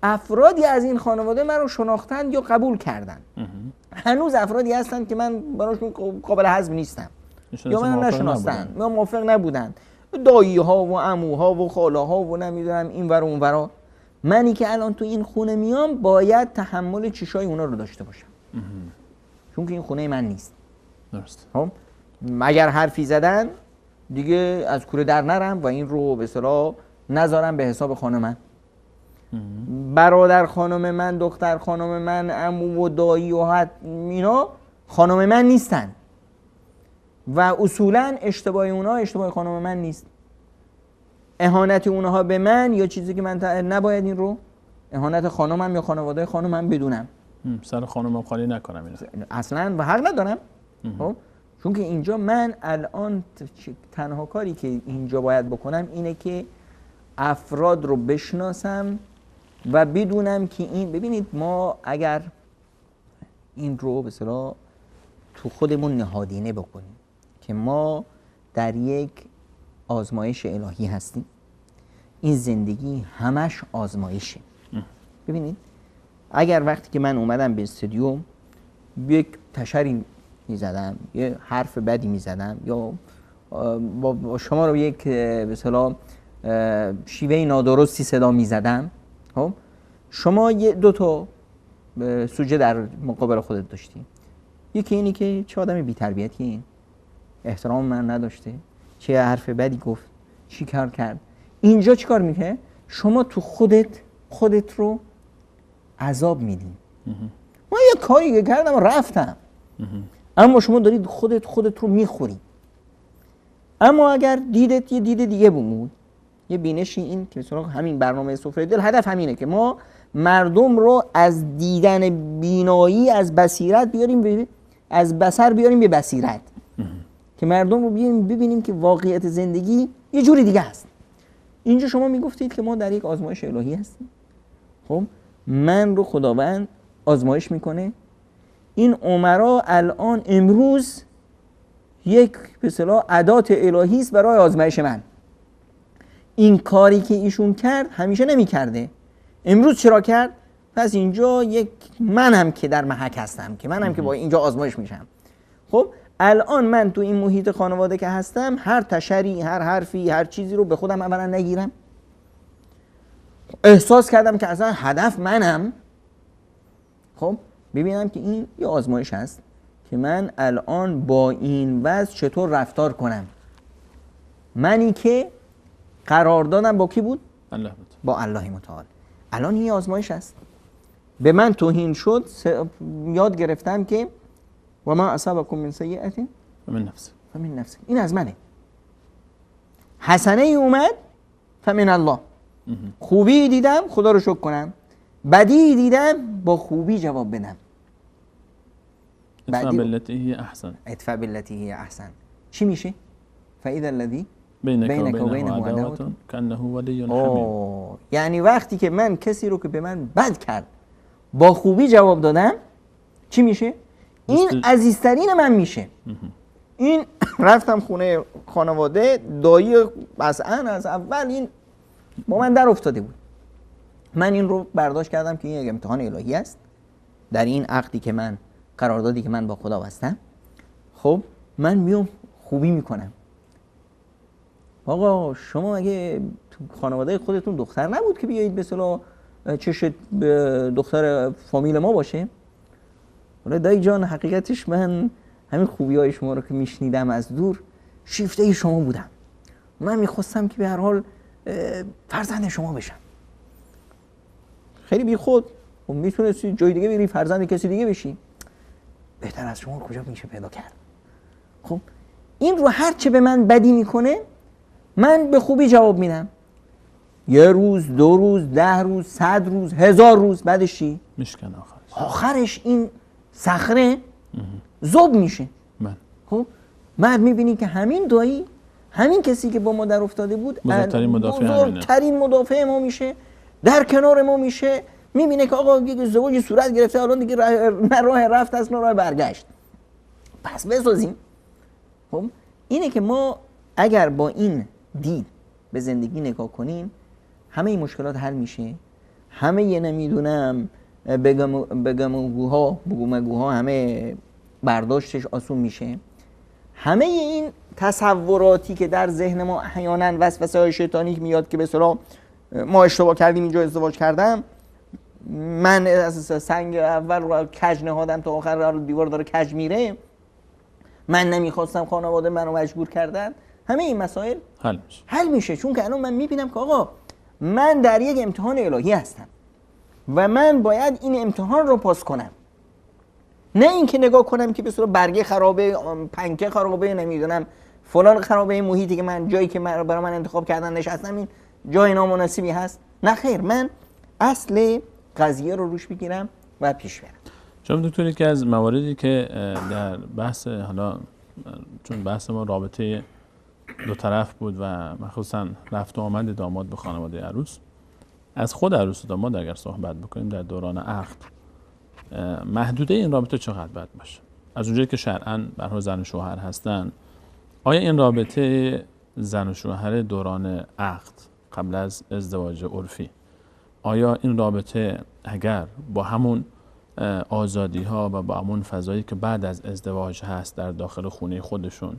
[SPEAKER 2] افرادی از این خانواده من رو شناختن یا قبول کردن، هنوز افرادی هستن که من براشون قابل هضم نیستم، یا من نشناستن، یا موافق نبودن، دایی ها و عموها و خاله ها و نمیدونم این ور و اون ورا. منی که الان تو این خونه میام باید تحمل چشای اونا رو داشته باشم، چون که این خونه من نیست.
[SPEAKER 1] درست.
[SPEAKER 2] خب اگر حرفی زدن دیگه از کوره در نرم و این رو به اصطلاح نذارم به حساب خانم من. برادر خانم من، دختر خانم من، عمو و دایی و حد اینا خانم من نیستن و اصولا اشتباه اونها اشتباه خانم من نیست. اهانت اونها به من یا چیزی که من نباید این رو اهانت خانمم یا خانواده خانمم بدونم،
[SPEAKER 1] سر خانمم خالی نکنم اینا.
[SPEAKER 2] اصلا و حق ندارم. خب چون که اینجا من الان تنها کاری که اینجا باید بکنم اینه که افراد رو بشناسم و بدونم که این، ببینید ما اگر این رو به اصطلاح تو خودمون نهادینه بکنیم که ما در یک آزمایش الهی هستیم، این زندگی همش آزمایشه. ببینید اگر وقتی که من اومدم به استودیو یک تشری میزدم، یه حرف بدی میزدم یا با شما رو یک به اصطلاح شیوه نادرستی صدا میزدم، خب شما یه دو تا سوژه در مقابل خودت داشتی. یکی اینی که چه آدم بی‌تربیتی این، احترام من نداشته، چه حرف بدی گفت، چی کار کرد. اینجا چی کار میکنه؟ شما تو خودت رو عذاب میدین. من یه کاری کردم و رفتم، اما شما دارید خودت رو میخوری. اما اگر دیدت یه دید دیگه بود، یه بینشی، این که مثلا همین برنامه سفره دل هدف همینه که ما مردم رو از دیدن بینایی از بصیرت بیاریم از بصر بیاریم به بصیرت، که مردم رو ببینیم که واقعیت زندگی یه جوری دیگه است. اینجا شما میگفتید که ما در یک آزمایش الهی هستیم. خب من رو خداوند آزمایش میکنه. این امرا الان امروز یک به اصطلاح ادات الهی است برای آزمایش من. این کاری که ایشون کرد همیشه نمیکرده، امروز چرا کرد؟ پس اینجا یک منم که در محک هستم، که منم که با اینجا آزمایش میشم. خب الان من تو این محیط خانواده که هستم، هر تشری، هر حرفی، هر چیزی رو به خودم اولا نگیرم. احساس کردم که اصلا هدف منم. خب ببینم که این یه آزمایش هست که من الان با این وضع چطور رفتار کنم. منی که قرار دادم با کی بود؟
[SPEAKER 1] الله بود.
[SPEAKER 2] با الله متعال. الان این آزمایش هست. به من توهین شد، یاد گرفتم که و ما اصابکم من سیئة فمن نفسک. این از منه. حسنه ای اومد فمن الله. خوبی دیدم خدا رو شکر کنم، بدی دیدم با خوبی جواب بدم.
[SPEAKER 1] ادفع بالتی هی احسن.
[SPEAKER 2] ادفع بالتی هی احسن. چی میشه؟ فاذا الذی
[SPEAKER 1] بینک و بینه عداوة کانه ولی حمیم.
[SPEAKER 2] یعنی وقتی که من کسی رو که به من بد کرد با خوبی جواب دادم، چی میشه؟ این عزیزترین من میشه. این رفتم خونه خانواده، دایی مثلا از اول این با من در افتاده بود. من این رو برداشت کردم که این یک امتحان الهی است در این عقدی که من، قراردادی که من با خدا بستم. خب من میام خوبی میکنم. آقا شما اگه تو خانواده خودتون دختر نبود که بیایید به اصطلاح چشت دختر فامیل ما باشه؟ ولی دایی جان حقیقتش من همین خوبی های شما رو که میشنیدم از دور، شیفته شما بودم. من میخواستم که به هر حال فرزند شما بشم. خیلی بی خود میتونستی جای دیگه بری فرزند کسی دیگه بشی، بهتر از شما کجا میشه پیدا کرد؟ خب این رو هر چه به من بدی میکنه من به خوبی جواب میدم. یه روز، 2 روز، 10 روز، 100 روز، 1000 روز، بعدش چی؟
[SPEAKER 1] میشکن
[SPEAKER 2] آخرش این صخره ذوب میشه. خب بعد میبینی که همین دایی، همین کسی که با ما در افتاده بود، بزرگترین مدافع ما میشه، در کنار ما میشه. میبینه که آقا یک ازدواجی صورت گرفته، الان دیگه نه راه رفت است نه راه برگشت، پس بسازیم. خب اینه که ما اگر با این دید به زندگی نگاه کنیم، همه این مشکلات حل میشه. همه یه نمیدونم بگومگوها همه برداشتش آسون میشه. همه این تصوراتی که در ذهن ما احیانا وسوسه های شیطانی میاد که به اصطلاح ما اشتباه کردیم اینجا ازدواج کردم، من از سنگ اول کج نهادم تا آخر دیوار داره کج میره، من نمیخواستم خانواده منو مجبور کردن. همه این مسائل حل میشه چون که الان من میبینم که آقا من در یک امتحان الهی هستم و من باید این امتحان رو پاس کنم، نه اینکه نگاه کنم که به صورت برگه خرابه، پنکه خرابه، نمیدونم فلان خرابه، این محیطی که من جایی که برای من انتخاب کردن نشستم این جای نامناسبی هست. نه خیر، من اصل قضیه رو روش بگیرم و پیش برم.
[SPEAKER 1] جناب دکتر، یکی از مواردی که در بحث، حالا چون بحث ما رابطه دو طرف بود و مخصوصا رفت و آمد داماد به خانواده عروس، از خود عروس و داماد اگر صحبت بکنیم در دوران عقد، محدوده این رابطه چقدر باید باشه؟ از اونجایی که شرعاً برای زن و شوهر هستن، آیا این رابطه زن و شوهر دوران عقد قبل از ازدواج عرفی، آیا این رابطه اگر با همون آزادی ها و با همون فضایی که بعد از ازدواج هست در داخل خونه خودشون،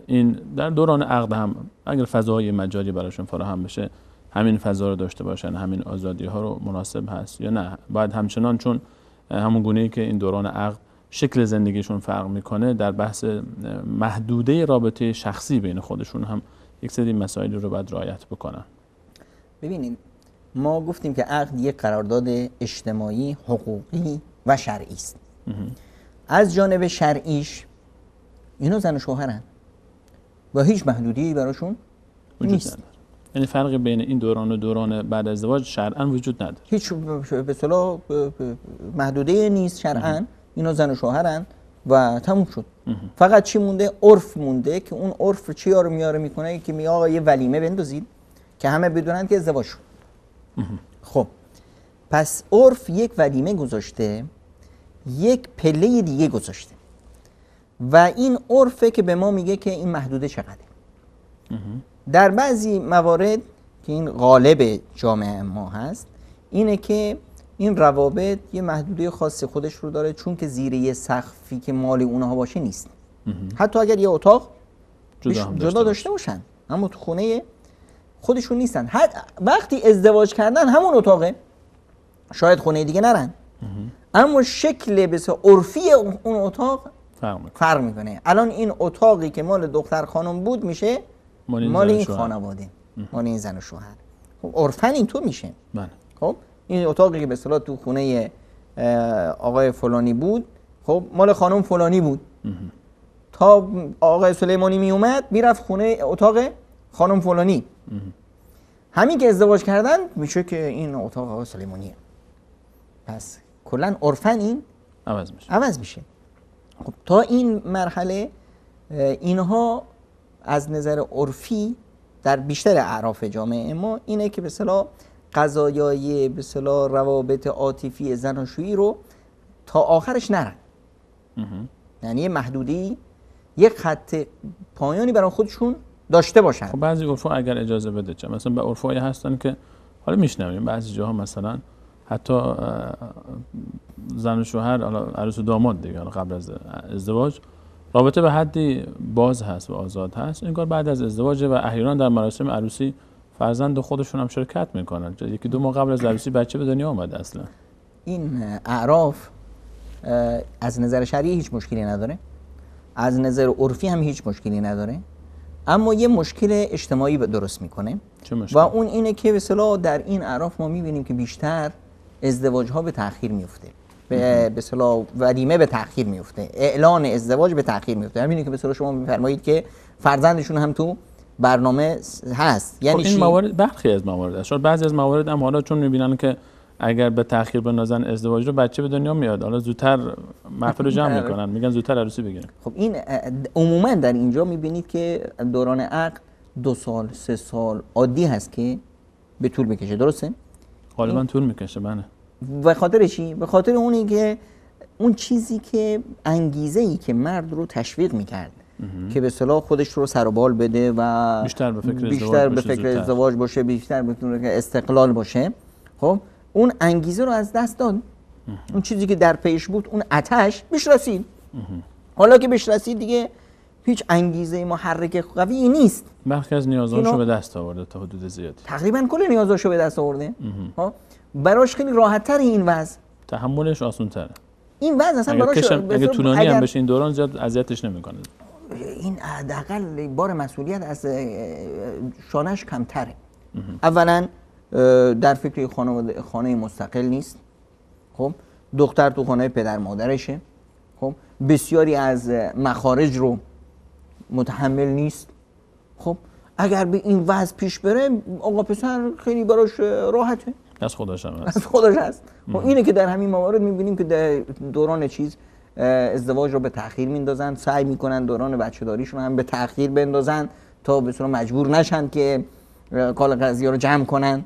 [SPEAKER 1] این در دوران عقد هم اگر فضای مجاری براشون فراهم بشه همین فضا رو داشته باشن، همین آزادی ها رو مناسب هست یا نه باید همچنان، چون همون گونه‌ای که این دوران عقد شکل زندگیشون فرق میکنه، در بحث محدوده رابطه شخصی بین خودشون هم یک سری مسائل رو باید رعایت بکنن؟
[SPEAKER 2] ببینید، ما گفتیم که عقد یک قرارداد اجتماعی، حقوقی و شرعی است. از جانب شرعیش اینا زن و شوهرن و هیچ محدودیتی براشون نیست.
[SPEAKER 1] یعنی فرقی بین این دوران و دوران بعد از ازدواج شرعاً وجود نداره.
[SPEAKER 2] هیچ به اصطلاح محدوده نیست شرعاً. اینا زن و شوهرن و تموم شد. فقط چی مونده؟ عرف مونده که اون عرف چی رو میاره میکنه که میگه آقا یه ولیمه بندازید که همه بدونن که ازدواج شد. خب پس عرف یک ولیمه گذاشته، یک پله دیگه گذاشته و این عرفه که به ما میگه که این محدوده چقدره. در بعضی موارد که این غالب جامعه ما هست اینه که این روابط یه محدوده خاص خودش رو داره، چون که زیر یه سقفی که مال اونها باشه نیست. حتی اگر یه اتاق جدا داشته باشن اما تو خونه خودشون نیستن. وقتی ازدواج کردن همون اتاقه، شاید خونه دیگه نرن، اما شکل بس عرفی اون اتاق فرق میکنه. الان این اتاقی که مال دختر خانم بود میشه مال این خانواده، مال این زن و شوهر. خب عرفاً اینطور میشه. خب این اتاقی که به اصطلاح تو خونه آقای فلانی بود، خب مال خانم فلانی بود. تا آقای سلیمانی می اومد میرفت خونه اتاق خانم فلانی. همین که ازدواج کردن میشه که این اتاق آقای سلیمانیه. پس کلا عرفاً این عوض میشه. خب تا این مرحله اینها از نظر عرفی در بیشتر اعراف جامعه ما اینه که به اصطلاح قضایای به اصطلاح روابط عاطفی زناشویی رو تا آخرش نرن. یعنی یه محدودی، یک خط پایانی برای خودشون داشته باشن.
[SPEAKER 1] خب بعضی عرفا اگر اجازه بده چه، مثلا به عرفایی هستن که حالا میشنویم بعضی جاها مثلا حتی زن و شوهر، حالا عروس و داماد دیگه، قبل از ازدواج رابطه به حدی باز هست و آزاد هست، انگار بعد از ازدواج و احیانا در مراسم عروسی فرزند خودشون هم شرکت میکنن. یکی دو ماه قبل از عروسی بچه به دنیا آمده. اصلا
[SPEAKER 2] این اعراف از نظر شرعی هیچ مشکلی نداره، از نظر عرفی هم هیچ مشکلی نداره، اما یه مشکل اجتماعی درست میکنه. و اون اینه که به اصطلاح در این اعراف ما میبینیم که بیشتر ازدواج ها به تأخیر میفته، به اصطلاح ولیمه به تأخیر میفته، اعلان ازدواج به تأخیر میفته. همینه که به اصطلاح شما میفرمایید که فرزندشون هم تو برنامه هست. یعنی
[SPEAKER 1] این موارد برخی از موارد است. بعضی از موارد هم حالا چون میبینن که اگر به تأخیر بندازن ازدواج رو بچه به دنیا میاد، حالا زودتر محفل رو جمع میکنن، میگن زودتر عروسی بگیرن.
[SPEAKER 2] خب این عموما در اینجا میبینید که دوران عقد 2 سال 3 سال عادی هست که به طول بکشه. درسته؟
[SPEAKER 1] غالبا طول میکشه. بله.
[SPEAKER 2] به خاطر چی؟ به خاطر اونی که اون چیزی که انگیزه‌ای که مرد رو تشویق میکرد که به اصطلاح خودش رو سر و بال بده و بیشتر به فکر ازدواج باشه، بیشتر بتونه که استقلال باشه، خب اون انگیزه رو از دست داد. اون چیزی که در پیش بود، اون آتش بهش رسید. حالا که بهش رسید دیگه هیچ انگیزه محرک قوی نیست.
[SPEAKER 1] برخی از نیازهاشو به دست آورده تا حدود زیادی.
[SPEAKER 2] تقریبا کل نیازهاشو به دست آورده. براش خیلی راحت تر این وضع.
[SPEAKER 1] تحملش آسان تره.
[SPEAKER 2] این وضع اصلا براش
[SPEAKER 1] اگه طولانی هم بشه این دوران زیاد اذیتش نمیکنه.
[SPEAKER 2] این حداقل بار مسئولیت از شانش کمتره. اولا در فکر خانه مستقل نیست. خب دختر تو خانه پدر مادرشه. خب بسیاری از مخارج رو متحمل نیست. خب اگر به این وضع پیش بره آقا پسر خیلی براش راحته.
[SPEAKER 1] از خودش هم هست.
[SPEAKER 2] از خودش هست. خب اینه که در همین موارد می‌بینیم که در دوران ازدواج رو به تأخیر میندازن، سعی میکنن دوران بچه‌داریشون هم به تأخیر بندازن تا به اصطلاح مجبور نشن که کال قضیه رو جمع کنن،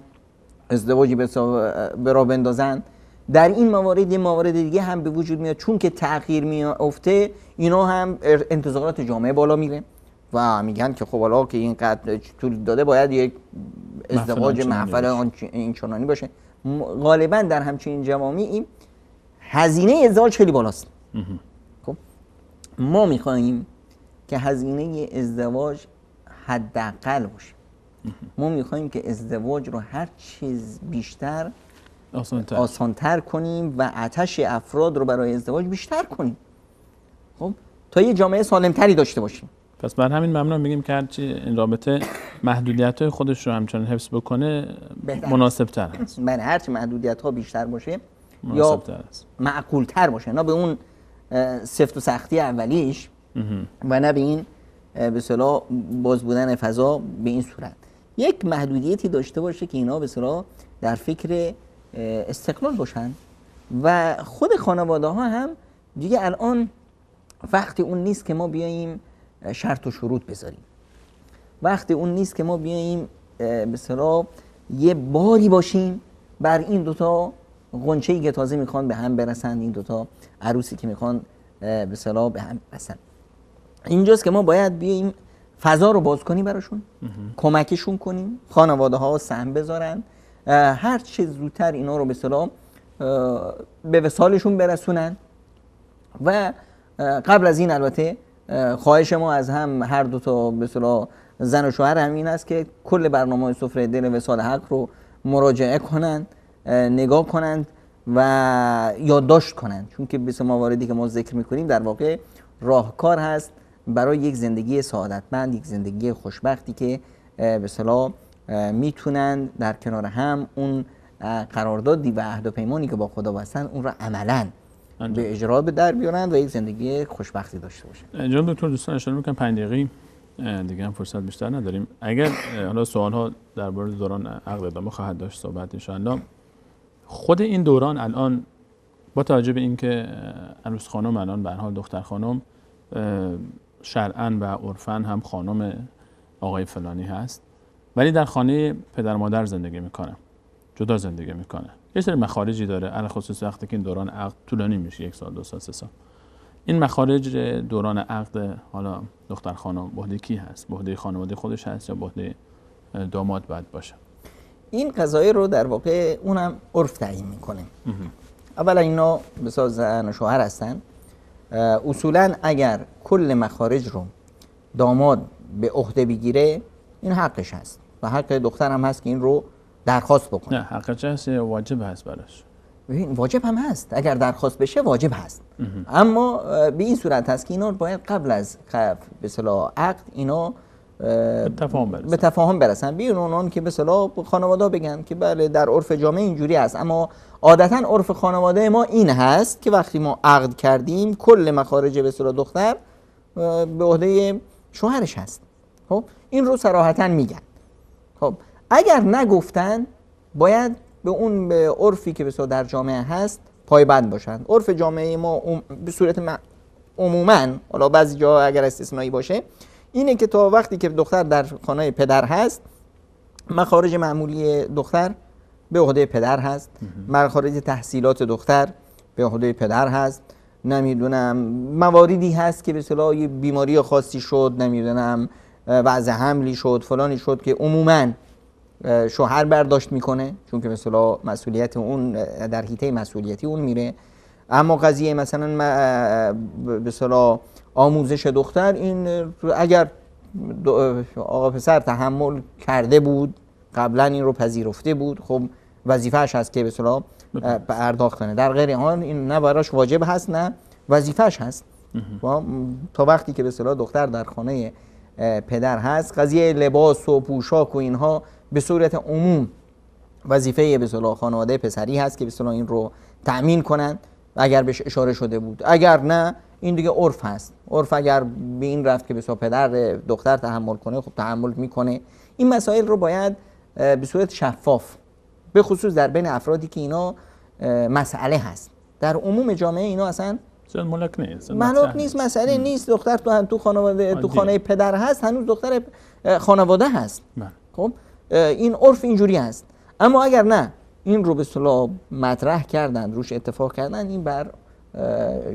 [SPEAKER 2] ازدواجی به راه بندازن. در این موارد یه مورد دیگه هم به وجود میاد، چون که تأخیر میافته اینا هم انتظارات جامعه بالا میره و میگن که خب حالا که اینقدر طول داده باید یک ازدواج محفل این چنانی باشه. غالبا در همچین جوامعی هزینه ازدواج خیلی بالاست. خب ما میخواهیم که هزینه ازدواج حداقل باشه. ما میخواهیم که ازدواج رو هر چیز بیشتر آسانتر کنیم و آتش افراد رو برای ازدواج بیشتر کنیم. خب تا یه جامعه سالمتری داشته باشیم.
[SPEAKER 1] پس بر همین مبنا میگیم که هرچی این رابطه محدودیت‌های خودش رو همچنان حفظ بکنه مناسب‌تر هست.
[SPEAKER 2] بله هرچی محدودیت‌ها بیشتر باشه یا معقول‌تر باشه، نه به اون سفت و سختی اولیش و نه به این به اصطلاح باز بودن فضا به این صورت. یک محدودیتی داشته باشه که اینا به اصطلاح در فکر استقلال باشن و خود خانواده ها هم دیگه الان وقتی اون نیست که ما بیاییم شرط و شروط بذاریم، وقتی اون نیست که ما بیاییم به اصطلاح یه باری باشیم بر این دوتا غنچه‌ای که تازه میخوان به هم برسن، این دوتا عروسی که میخوان به اصطلاح به هم برسن. اینجاست که ما باید بیاییم فضا رو باز کنیم براشون، کمکشون کنیم، خانواده ها سهم بذارن، هر چه زودتر اینا رو به اصطلاح به وصالشون برسونن. و قبل از این البته خواهش ما از هم هر دو تا به اصطلاح زن و شوهر همین است که کل برنامه سفره دل وصال حق رو مراجعه کنند، نگاه کنند و یادداشت کنند، چون که به مواردی که ما ذکر میکنیم در واقع راهکار هست برای یک زندگی سعادتمند، یک زندگی خوشبختی که به اصطلاح میتونن در کنار هم اون قراردادی و عهد و پیمانی که با خدا بستن اون را عملاً به اجرا به در بیارن و یک زندگی خوشبختی داشته باشن.
[SPEAKER 1] جناب دکتر دوستان اشاره میکنم 5 دقیقه دیگه هم فرصت بیشتر نداریم. اگر حالا سوال ها درباره دوران عقد ادامه خواهد داشت صحبت ان شاءالله. خود این دوران الان با توجه به اینکه عروس خانم الان به هر حال دختر خانم شرعاً و عرفاً هم خانم آقای فلانی هست، ولی در خانه پدر مادر زندگی میکنه، جدا زندگی میکنه، یه سری مخارجی داره، علاوه خصوص وقتی که این دوران عقد طولانی میشه، 1 سال 2 سال 3 سال. این مخارج دوران عقد حالا دختر خانم به عهده کی هست؟ به عهده خانواده خودش هست یا به عهده داماد باید باشه؟
[SPEAKER 2] این قضایه رو در واقع اونم عرف تعیین میکنه. اولا اینا بساز زن و شوهر هستن، اصولا اگر کل مخارج رو داماد به عهده بگیره این حقش هست و حق دختر هم هست که این رو درخواست بکنه.
[SPEAKER 1] نه حقش هست، واجب هست براش.
[SPEAKER 2] واجب هم هست، اگر درخواست بشه واجب هست. اما به این صورت هست که اینا باید قبل از به اصطلاح عقد اینا به تفاهم برسن، بیان اونان که به اصطلاح خانواده بگن که بله در عرف جامعه اینجوری هست، اما عادتا عرف خانواده ما این هست که وقتی ما عقد کردیم کل مخارج به اصطلاح دختر به عهده شوهرش هست. خب این رو صراحتا میگن. خب اگر نگفتن باید به اون به عرفی که به اصطلاح در جامعه هست پایبند باشن. عرف جامعه ما به صورت عموما، حالا بعضی جا اگر استثنایی باشه، اینه که تا وقتی که دختر در خانه پدر هست مخارج معمولی دختر به عهده پدر هست، مخارج تحصیلات دختر به عهده پدر هست، نمیدونم مواردی هست که به اصطلاح بیماری خاصی شد، نمیدونم وضع حملی شد فلانی شد که عموما شوهر برداشت میکنه، چون که به اصطلاح مسئولیت اون در حیطه مسئولیتی اون میره. اما قضیه مثلا به اصطلاح آموزش دختر این اگر آقا پسر تحمل کرده بود قبلا این رو پذیرفته بود، خب وظیفه‌اش هست که به اصطلاح پرداخت کنه. در غیر آن این نه براش واجب هست نه وظیفه‌اش هست. تا وقتی که به اصطلاح دختر در خانه پدر هست، قضیه لباس و پوشاک و اینها به صورت عموم وظیفه به اصطلاح خانواده پسری هست که به اصطلاح این رو تأمین کنن اگر بهش اشاره شده بود. اگر نه این دیگه عرف هست. عرف اگر به این رفت که به اصطلاح پدر دختر تحمل کنه، خب تحمل میکنه. این مسائل رو باید به صورت شفاف، به خصوص در بین افرادی که اینا مسئله هست. در عموم جامعه اینا اصلا ملاک نیست، مسئله نیست. دختر تو خانواده تو خانه پدر هست، هنوز دختر خانواده هست. خب این عرف اینجوری هست. اما اگر نه این رو به اصطلاح مطرح کردن، روش اتفاق کردن، این بر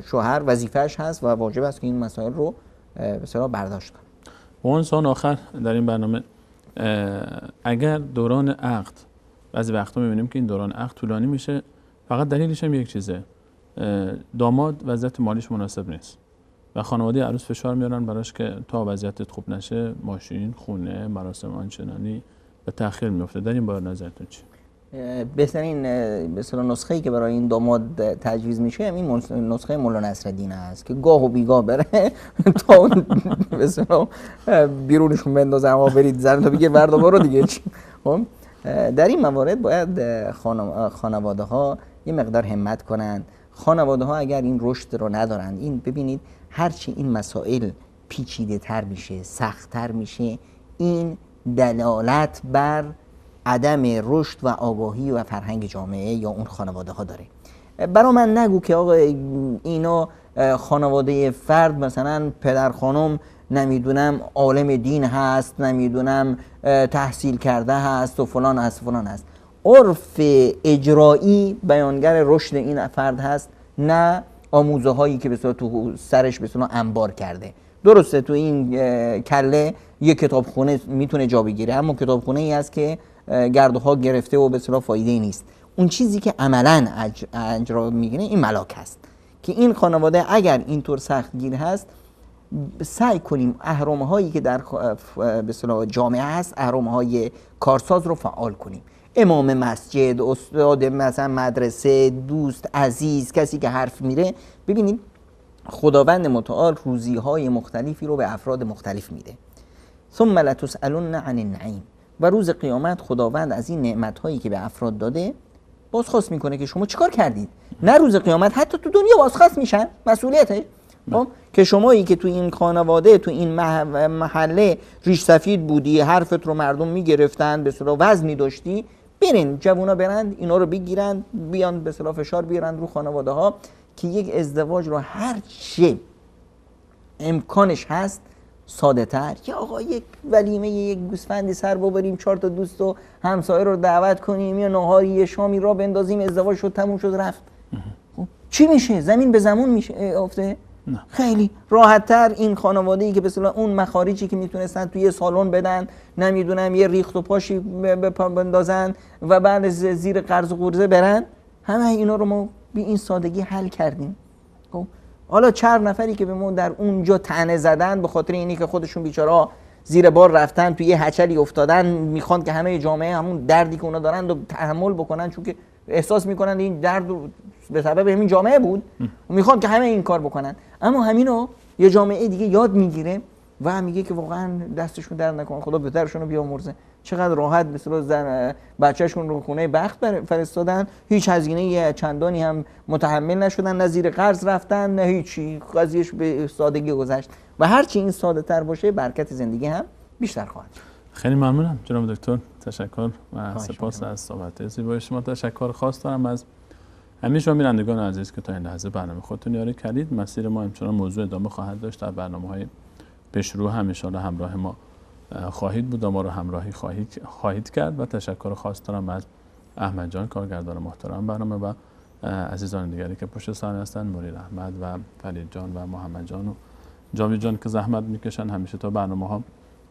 [SPEAKER 2] شوهر وظیفه‌اش هست و واجب است که این مسائل رو به اصطلاح برداشت کنه.
[SPEAKER 1] و اون سوال آخر در این برنامه، اگر دوران عقد، بعضی وقتا می‌بینیم که این دوران عقد طولانی میشه، فقط دلیلش هم یک چیزه، داماد وضعیت مالیش مناسب نیست و خانواده عروس فشار میارن براش که تا وضعیتت خوب نشه ماشین، خونه، مراسم آنچنانی به تأخیر میفته. در این باره نظرتون چیه؟
[SPEAKER 2] بهترین به اصطلاح نسخه‌ای که برای این داماد تجویز میشه این نسخه مولا نصرالدین است که گاه و بیگاه بره تا به اصطلاح بیرونشون بندازن و برید زن تا بگیر وردا برو دیگه. خب در این موارد باید خانواده ها یه مقدار همت کنن. خانواده ها اگر این رشد رو ندارن، این ببینید هرچی این مسائل پیچیده تر میشه، سخت تر میشه، این دلالت بر عدم رشد و آگاهی و فرهنگ جامعه یا اون خانواده ها داره. برا من نگو که آقا اینا خانواده فرد مثلا پدر خانم نمیدونم عالم دین هست، نمیدونم تحصیل کرده هست و فلان هست فلان هست. عرف اجرایی بیانگر رشد این فرد هست، نه آموزه هایی که به اصطلاح تو سرش به اصطلاح انبار کرده. درسته تو این کله یک کتابخونه میتونه جا بگیره، اما کتابخونه ای است که گردوها گرفته و به اصطلاح فایده نیست. اون چیزی که عملاً اجرا میگیره این ملاک هست که این خانواده اگر اینطور سختگیر هست، سعی کنیم اهرمه هایی که در به اصطلاح جامعه هست، اهرمه های کارساز رو فعال کنیم. امام مسجد، استاد مثلا مدرسه، دوست عزیز، کسی که حرف میره. ببینید خداوند متعال روزی های مختلفی رو به افراد مختلف میده. ثم لتسألن عن النعیم، و روز قیامت خداوند از این نعمت هایی که به افراد داده بازخواست میکنه که شما چیکار کردید. نه روز قیامت، حتی تو دنیا بازخواست میشن مسئولیتش. خب که شمایی که تو این خانواده، تو این محله ریش سفید بودی، حرفت رو مردم میگرفتن، به اصطلاح وزنی داشتی، برین جوونا برند اینا رو بگیرن، بیان به اصطلاح فشار بیارن رو خانواده ها که یک ازدواج رو هر چه امکانش هست ساده تر، یا آقا یک ولیمه یک گوسفندی سر ببریم، 4 تا دوست و همسایه رو دعوت کنیم، یا نهاری یه شامی را بندازیم، ازدواج شد تموم شد رفت. چی میشه؟ زمین به زمون میشه افته؟ نه. خیلی راحت تر این خانواده‌ای که به اصطلاح اون مخارجی که میتونستن توی سالن بدن، نمیدونم یه ریخت و پاشی بندازن و بعد زیر قرض و قرضه برن، همه اینا رو ما به این سادگی حل کردیم. خب حالا 4 نفری که به ما در اونجا طعنه زدن به خاطر اینی که خودشون بیچاره‌ها زیر بار رفتن توی یه هچلی افتادن، میخوان که همه جامعه همون دردی که اونا دارن رو تحمل بکنن، چون که احساس میکنن این درد به سبب همین جامعه بود و میخوان که همه این کار بکنن. اما همینو یه جامعه دیگه یاد میگیره و میگه که واقعا دستشون درد نکنه، خدا بهترشون رو بیامرزه. چقدر راحت به اصطلاح زن بچه‌شون رو خونه بخت فرستادن، هیچ هزینه چندانی هم متحمل نشدن، نه زیر قرض رفتن، نه هیچی، قضیهش به سادگی گذشت. و هرچی این ساده تر باشه برکت زندگی هم بیشتر خواهد.
[SPEAKER 1] خیلی ممنونم جناب دکتر، تشکر و سپاس از صحبت زیبای شما. تشکر خاص دارم از همه شما بینندگان عزیز که تا این لحظه برنامه خودتون یاری کردید. مسیر ما همچنان موضوع ادامه خواهد داشت، در برنامه‌های پیشرو هم ان شاءالله همراه ما خواهید بود و ما رو همراهی خواهید کرد. و تشکر خاص دارم از احمد جان کارگردان محترم برنامه و عزیزان دیگری که پشت صحنه هستن، مرید احمد و فرید جان و محمد جان و جاوید جان که زحمت میکشن همیشه تا برنامه‌ها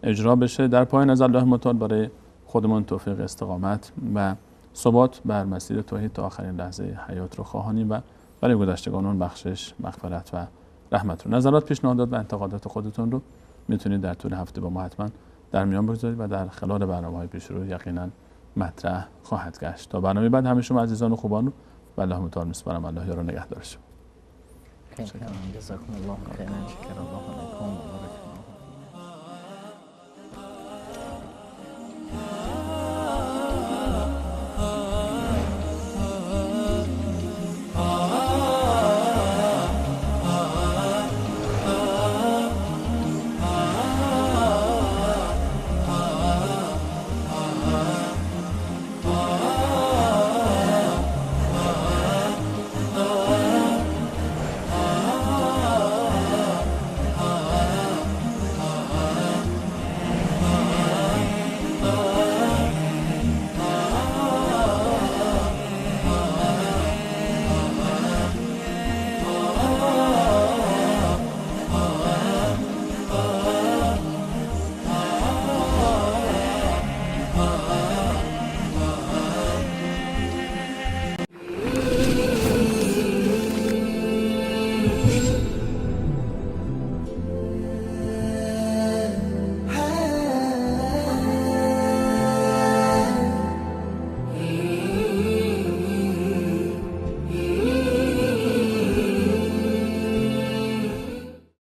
[SPEAKER 1] اجرا بشه. در پایان از الله متعال برای خودمون توفیق استقامت و ثبات بر مسیر توحید تا آخرین لحظه حیات رو خواهانیم و برای گذشتگانان بخشش، مغفرت و رحمت رو. نظرات، پیشنهادات و انتقادات خودتون رو میتونید در طول هفته با ما حتما در میان بگذارید و در خلال برنامه‌های پیش رو یقینا مطرح خواهد گشت. تا برنامه بعد همه شما عزیزان و خوبان رو به الله تعالی میسپارم. الله یار و نگهدارش.
[SPEAKER 2] خیلی جزاکم الله خیرا. شکر الله.